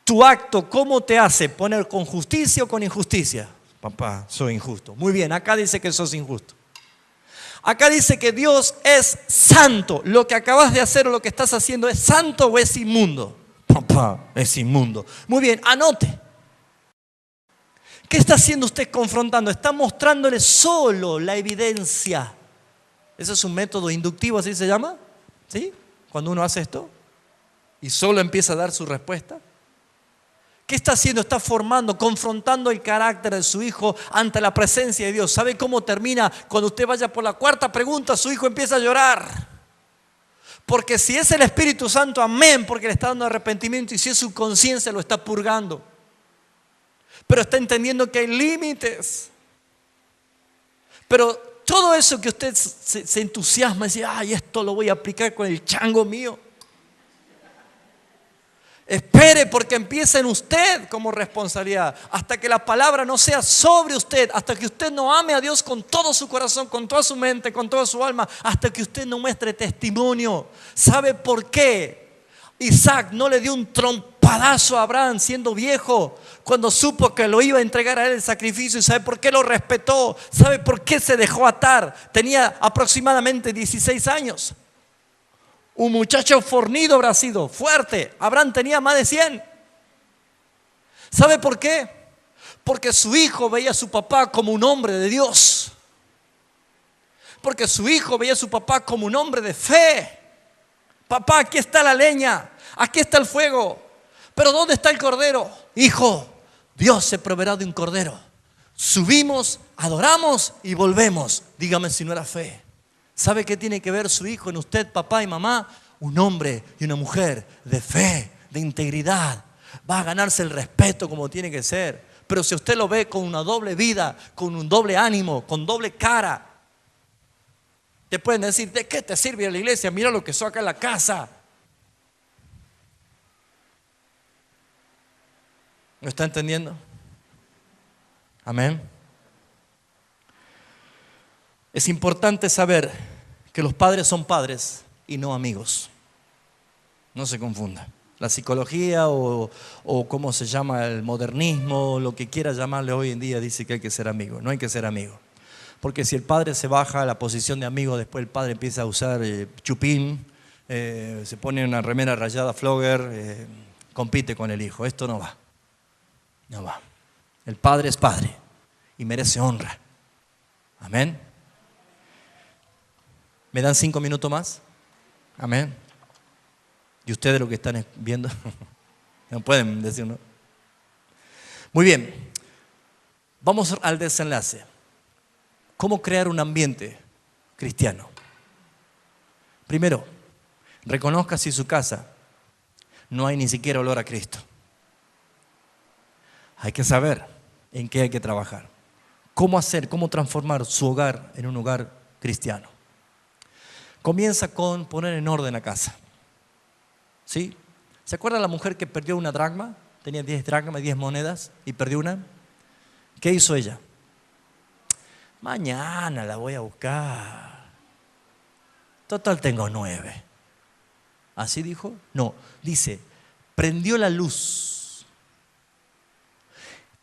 Tu acto, ¿cómo te hace? ¿Poner con justicia o con injusticia? Papá, soy injusto. Muy bien, acá dice que sos injusto. Acá dice que Dios es santo. ¿Lo que acabas de hacer o lo que estás haciendo es santo o es inmundo? Papá, es inmundo. Muy bien, anote. ¿Qué está haciendo usted confrontando? Está mostrándole solo la evidencia. ¿Ese es un método inductivo, así se llama? ¿Sí? Cuando uno hace esto y solo empieza a dar su respuesta. ¿Qué está haciendo? Está formando, confrontando el carácter de su hijo ante la presencia de Dios. ¿Sabe cómo termina? Cuando usted vaya por la 4ª pregunta, su hijo empieza a llorar. Porque si es el Espíritu Santo, amén, porque le está dando arrepentimiento, y si es su conciencia, lo está purgando. Pero está entendiendo que hay límites. Pero todo eso que usted se entusiasma y dice: ay, esto lo voy a aplicar con el chango mío. Espere, porque empieza en usted como responsabilidad. Hasta que la palabra no sea sobre usted, hasta que usted no ame a Dios con todo su corazón, con toda su mente, con toda su alma, hasta que usted no muestre testimonio. ¿Sabe por qué Isaac no le dio un trompadazo a Abraham siendo viejo, cuando supo que lo iba a entregar a él el sacrificio? ¿Y sabe por qué lo respetó? ¿Sabe por qué se dejó atar? Tenía aproximadamente 16 años. Un muchacho fornido habrá sido, fuerte. Abraham tenía más de 100. ¿Sabe por qué? Porque su hijo veía a su papá como un hombre de Dios. Porque su hijo veía a su papá como un hombre de fe. Papá, aquí está la leña, aquí está el fuego, pero ¿dónde está el cordero? Hijo, Dios se proveerá de un cordero. Subimos, adoramos y volvemos. Dígame si no era fe. ¿Sabe qué tiene que ver su hijo en usted, papá y mamá? Un hombre y una mujer de fe, de integridad. Va a ganarse el respeto como tiene que ser. Pero si usted lo ve con una doble vida, con un doble ánimo, con doble cara, te pueden decir: ¿de qué te sirve la iglesia? Mira lo que soy acá en la casa. ¿Me está entendiendo? Amén. Es importante saber que los padres son padres y no amigos. No se confunda. La psicología o cómo se llama el modernismo, lo que quiera llamarle hoy en día, dice que hay que ser amigo. No hay que ser amigo. Porque si el padre se baja a la posición de amigo, después el padre empieza a usar chupín, se pone una remera rayada Flogger, compite con el hijo. Esto no va. No va. El padre es padre y merece honra. Amén. ¿Me dan 5 minutos más? Amén. ¿Y ustedes lo que están viendo? No pueden decir no. Muy bien. Vamos al desenlace. ¿Cómo crear un ambiente cristiano? Primero, reconozca si en su casa no hay ni siquiera olor a Cristo. Hay que saber en qué hay que trabajar. ¿Cómo hacer, cómo transformar su hogar en un hogar cristiano? Comienza con poner en orden la casa. ¿Sí? ¿Se acuerda la mujer que perdió una dracma? Tenía 10 dracmas, 10 monedas y perdió una. ¿Qué hizo ella? Mañana la voy a buscar. Total, tengo 9. ¿Así dijo? No, dice, prendió la luz,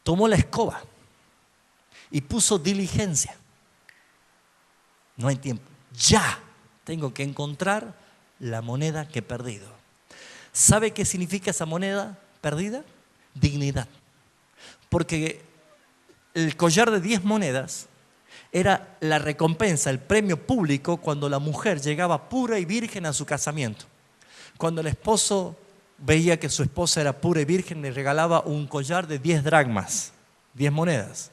tomó la escoba y puso diligencia. No hay tiempo. Ya tengo que encontrar la moneda que he perdido. ¿Sabe qué significa esa moneda perdida? Dignidad. Porque el collar de 10 monedas era la recompensa, el premio público cuando la mujer llegaba pura y virgen a su casamiento. Cuando el esposo veía que su esposa era pura y virgen, le regalaba un collar de 10 dracmas, 10 monedas.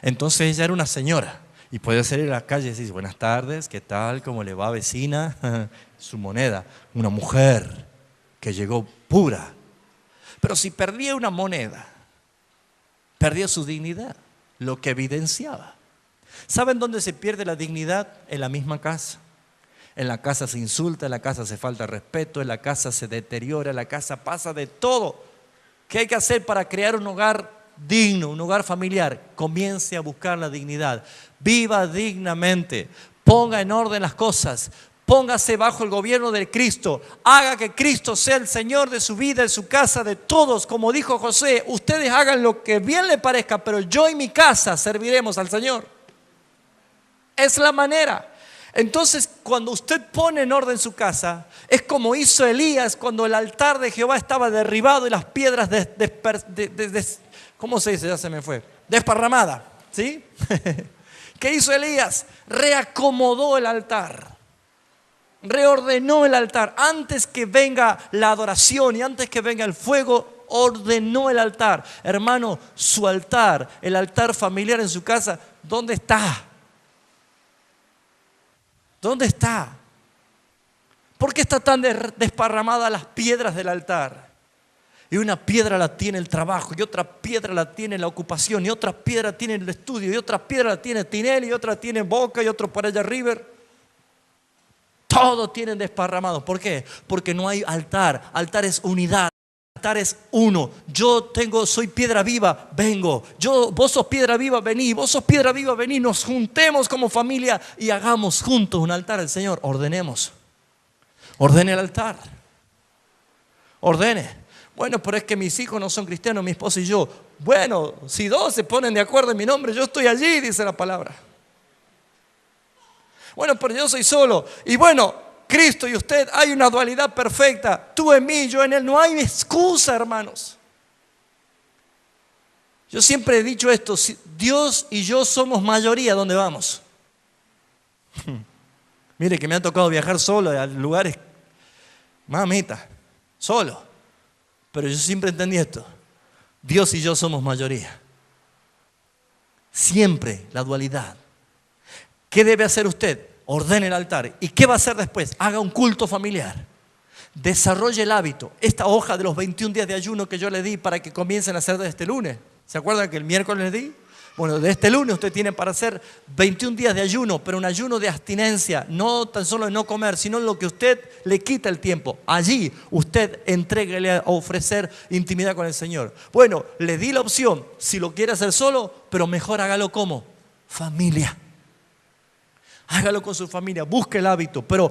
Entonces ella era una señora y podía salir a la calle y decir, buenas tardes, ¿qué tal? ¿Cómo le va, vecina? Su moneda, una mujer que llegó pura. Pero si perdía una moneda, perdía su dignidad, lo que evidenciaba. ¿Saben dónde se pierde la dignidad? En la misma casa. En la casa se insulta, en la casa se falta respeto, en la casa se deteriora, en la casa pasa de todo. ¿Qué hay que hacer para crear un hogar digno, un hogar familiar? Comience a buscar la dignidad. Viva dignamente. Ponga en orden las cosas. Póngase bajo el gobierno de Cristo. Haga que Cristo sea el Señor de su vida, de su casa, de todos. Como dijo José, ustedes hagan lo que bien les parezca, pero yo y mi casa serviremos al Señor. Es la manera. Entonces, cuando usted pone en orden su casa, es como hizo Elías cuando el altar de Jehová estaba derribado y las piedras ¿cómo se dice? Ya se me fue. Desparramada, ¿sí? ¿Qué hizo Elías? Reacomodó el altar. Reordenó el altar. Antes que venga la adoración y antes que venga el fuego, ordenó el altar. Hermano, su altar, el altar familiar en su casa, ¿dónde está? ¿Dónde está? ¿Por qué está tan desparramada las piedras del altar? Y una piedra la tiene el trabajo, y otra piedra la tiene la ocupación, y otra piedra tiene el estudio, y otra piedra la tiene Tinel, y otra tiene Boca, y otro por allá River. Todos tienen desparramado. ¿Por qué? Porque no hay altar. Altar es unidad. Altar es uno. Soy piedra viva, vengo. Vos sos piedra viva, vení. Vos sos piedra viva, vení. Nos juntemos como familia y hagamos juntos un altar al Señor. Ordenemos. Ordene el altar. Ordene. Bueno, pero es que mis hijos no son cristianos, mi esposa y yo. Bueno, si dos se ponen de acuerdo en mi nombre, yo estoy allí, dice la palabra. Bueno, pero yo soy solo. Y bueno, Cristo y usted, hay una dualidad perfecta. Tú en mí, yo en Él. No hay excusa, hermanos. Yo siempre he dicho esto. Dios y yo somos mayoría donde vamos. Mire que me ha tocado viajar solo a lugares, mamita, solo. Pero yo siempre entendí esto. Dios y yo somos mayoría. Siempre la dualidad. ¿Qué debe hacer usted? Ordene el altar. ¿Y qué va a hacer después? Haga un culto familiar. Desarrolle el hábito. Esta hoja de los 21 días de ayuno que yo le di para que comiencen a hacer desde este lunes. ¿Se acuerdan que el miércoles les di? Bueno, de este lunes usted tiene para hacer 21 días de ayuno, pero un ayuno de abstinencia. No tan solo de no comer, sino en lo que usted le quita el tiempo. Allí usted entréguele a ofrecer intimidad con el Señor. Bueno, le di la opción. Si lo quiere hacer solo, pero mejor hágalo como familia. Hágalo con su familia, busque el hábito, pero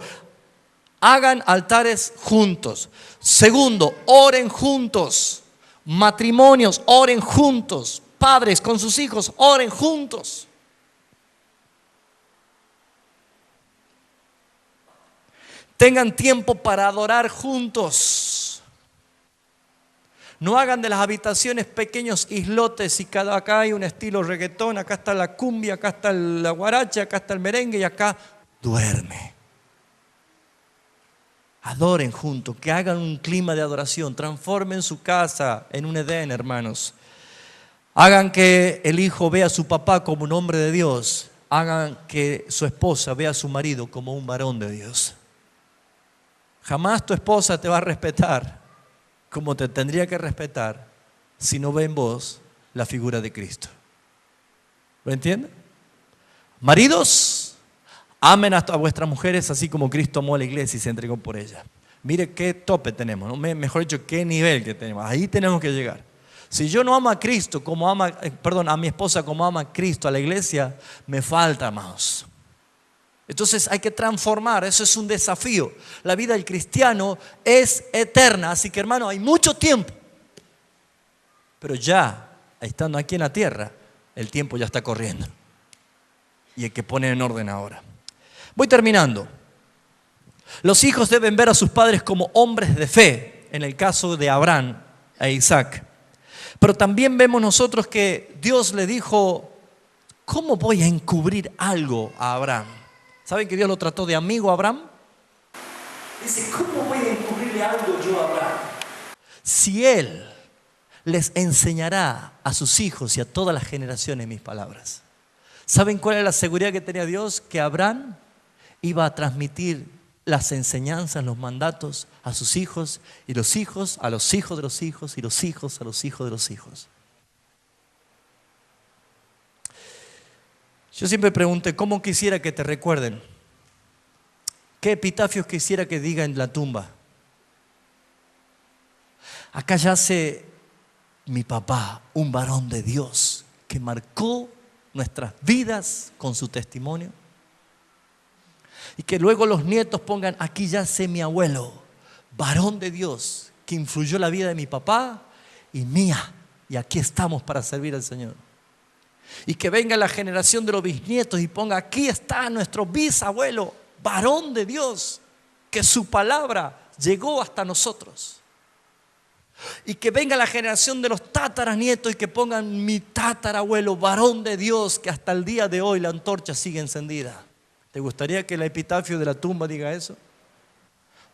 hagan altares juntos. Segundo, oren juntos. Matrimonios, oren juntos. Padres con sus hijos, oren juntos. Tengan tiempo para adorar juntos. No hagan de las habitaciones pequeños islotes y acá hay un estilo reggaetón, acá está la cumbia, acá está la guaracha, acá está el merengue y acá duerme. Adoren juntos, que hagan un clima de adoración, transformen su casa en un Edén, hermanos. Hagan que el hijo vea a su papá como un hombre de Dios. Hagan que su esposa vea a su marido como un varón de Dios. Jamás tu esposa te va a respetar como te tendría que respetar si no ve en vos la figura de Cristo. ¿Lo entienden? Maridos, amen a vuestras mujeres así como Cristo amó a la iglesia y se entregó por ella. Mire qué tope tenemos, ¿no? Mejor dicho, qué nivel que tenemos. Ahí tenemos que llegar. Si yo no amo a Cristo a mi esposa como ama a Cristo, a la iglesia, me falta más. Entonces hay que transformar, eso es un desafío. La vida del cristiano es eterna, así que hermano, hay mucho tiempo. Pero ya, estando aquí en la tierra, el tiempo ya está corriendo. Y hay que poner en orden ahora. Voy terminando. Los hijos deben ver a sus padres como hombres de fe, en el caso de Abraham e Isaac. Pero también vemos nosotros que Dios le dijo, ¿cómo voy a encubrir algo a Abraham? ¿Saben que Dios lo trató de amigo a Abraham? Dice, ¿cómo voy a encubrirle algo yo a Abraham? Si él les enseñará a sus hijos y a todas las generaciones mis palabras. ¿Saben cuál es la seguridad que tenía Dios? Que Abraham iba a transmitir las enseñanzas, los mandatos a sus hijos y los hijos a los hijos de los hijos y los hijos a los hijos de los hijos. Yo siempre pregunté, ¿cómo quisiera que te recuerden? ¿Qué epitafios quisiera que diga en la tumba? Acá yace mi papá, un varón de Dios que marcó nuestras vidas con su testimonio. Y que luego los nietos pongan, aquí yace mi abuelo, varón de Dios, que influyó la vida de mi papá y mía. Y aquí estamos para servir al Señor. Y que venga la generación de los bisnietos y ponga, aquí está nuestro bisabuelo, varón de Dios, que su palabra llegó hasta nosotros. Y que venga la generación de los tataranietos y que pongan mi tatarabuelo, varón de Dios, que hasta el día de hoy la antorcha sigue encendida. ¿Te gustaría que el epitafio de la tumba diga eso?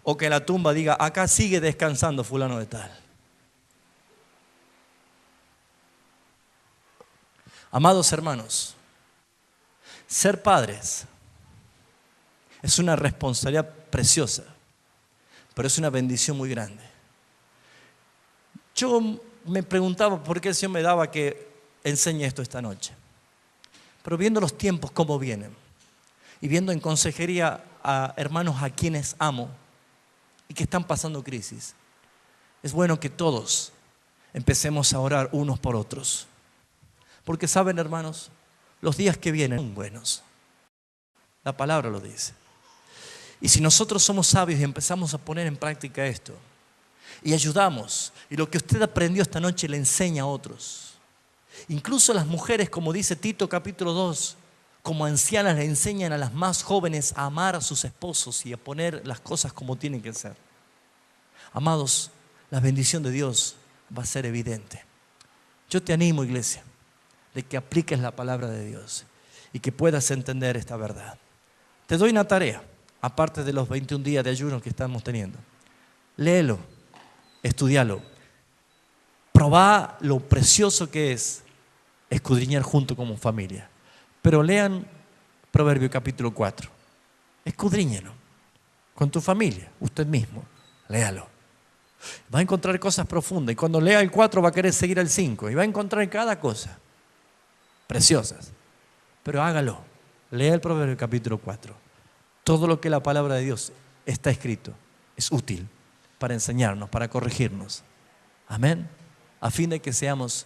O que la tumba diga, acá sigue descansando fulano de tal. Amados hermanos, ser padres es una responsabilidad preciosa, pero es una bendición muy grande. Yo me preguntaba por qué el Señor me daba que enseñe esto esta noche. Pero viendo los tiempos cómo vienen y viendo en consejería a hermanos a quienes amo y que están pasando crisis, es bueno que todos empecemos a orar unos por otros. Porque saben, hermanos, los días que vienen son buenos. La palabra lo dice. Y si nosotros somos sabios y empezamos a poner en práctica esto, y ayudamos, y lo que usted aprendió esta noche le enseña a otros. Incluso las mujeres, como dice Tito capítulo 2, como ancianas le enseñan a las más jóvenes a amar a sus esposos y a poner las cosas como tienen que ser. Amados, la bendición de Dios va a ser evidente. Yo te animo, iglesia, de que apliques la palabra de Dios y que puedas entender esta verdad. Te doy una tarea, aparte de los 21 días de ayuno que estamos teniendo. Léelo, estudialo, probá lo precioso que es escudriñar junto como familia. Pero lean Proverbio capítulo 4, escudriñenlo con tu familia, usted mismo, léalo. Va a encontrar cosas profundas y cuando lea el 4 va a querer seguir el 5 y va a encontrar cada cosa preciosas, pero hágalo. Lea el Proverbio capítulo 4. Todo lo que la palabra de Dios está escrito es útil para enseñarnos, para corregirnos. Amén. A fin de que seamos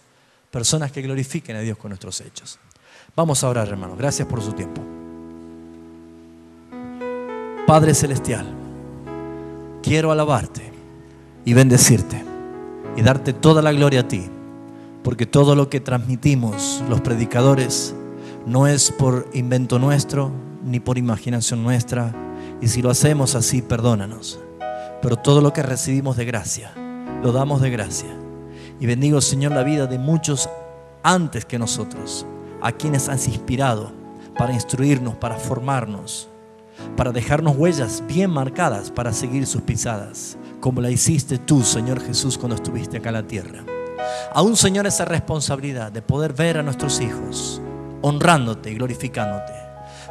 personas que glorifiquen a Dios con nuestros hechos. Vamos a orar, hermanos. Gracias por su tiempo. Padre Celestial, quiero alabarte y bendecirte y darte toda la gloria a ti. Porque todo lo que transmitimos los predicadores no es por invento nuestro ni por imaginación nuestra. Y si lo hacemos así, perdónanos. Pero todo lo que recibimos de gracia, lo damos de gracia. Y bendigo, Señor, la vida de muchos antes que nosotros, a quienes has inspirado para instruirnos, para formarnos, para dejarnos huellas bien marcadas para seguir sus pisadas, como la hiciste tú, Señor Jesús, cuando estuviste acá en la tierra. Aún, Señor, esa responsabilidad de poder ver a nuestros hijos honrándote y glorificándote,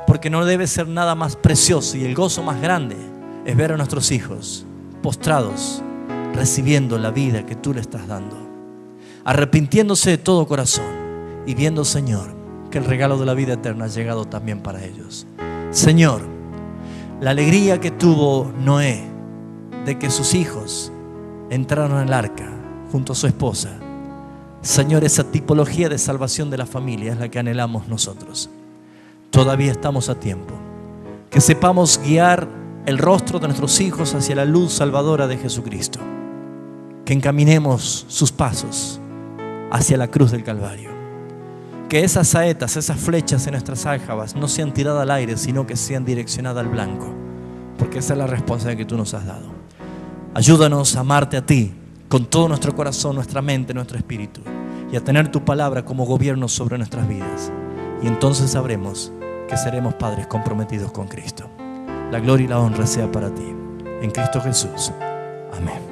porque no debe ser nada más precioso y el gozo más grande es ver a nuestros hijos postrados, recibiendo la vida que tú le estás dando, arrepintiéndose de todo corazón y viendo, Señor, que el regalo de la vida eterna ha llegado también para ellos. Señor, la alegría que tuvo Noé de que sus hijos entraron en el arca junto a su esposa, Señor, esa tipología de salvación de la familia es la que anhelamos nosotros. Todavía estamos a tiempo. Que sepamos guiar el rostro de nuestros hijos hacia la luz salvadora de Jesucristo. Que encaminemos sus pasos hacia la cruz del Calvario. Que esas saetas, esas flechas en nuestras aljabas no sean tiradas al aire, sino que sean direccionadas al blanco, porque esa es la responsabilidad que tú nos has dado. Ayúdanos a amarte a ti con todo nuestro corazón, nuestra mente, nuestro espíritu, y a tener tu palabra como gobierno sobre nuestras vidas. Y entonces sabremos que seremos padres comprometidos con Cristo. La gloria y la honra sea para ti. En Cristo Jesús. Amén.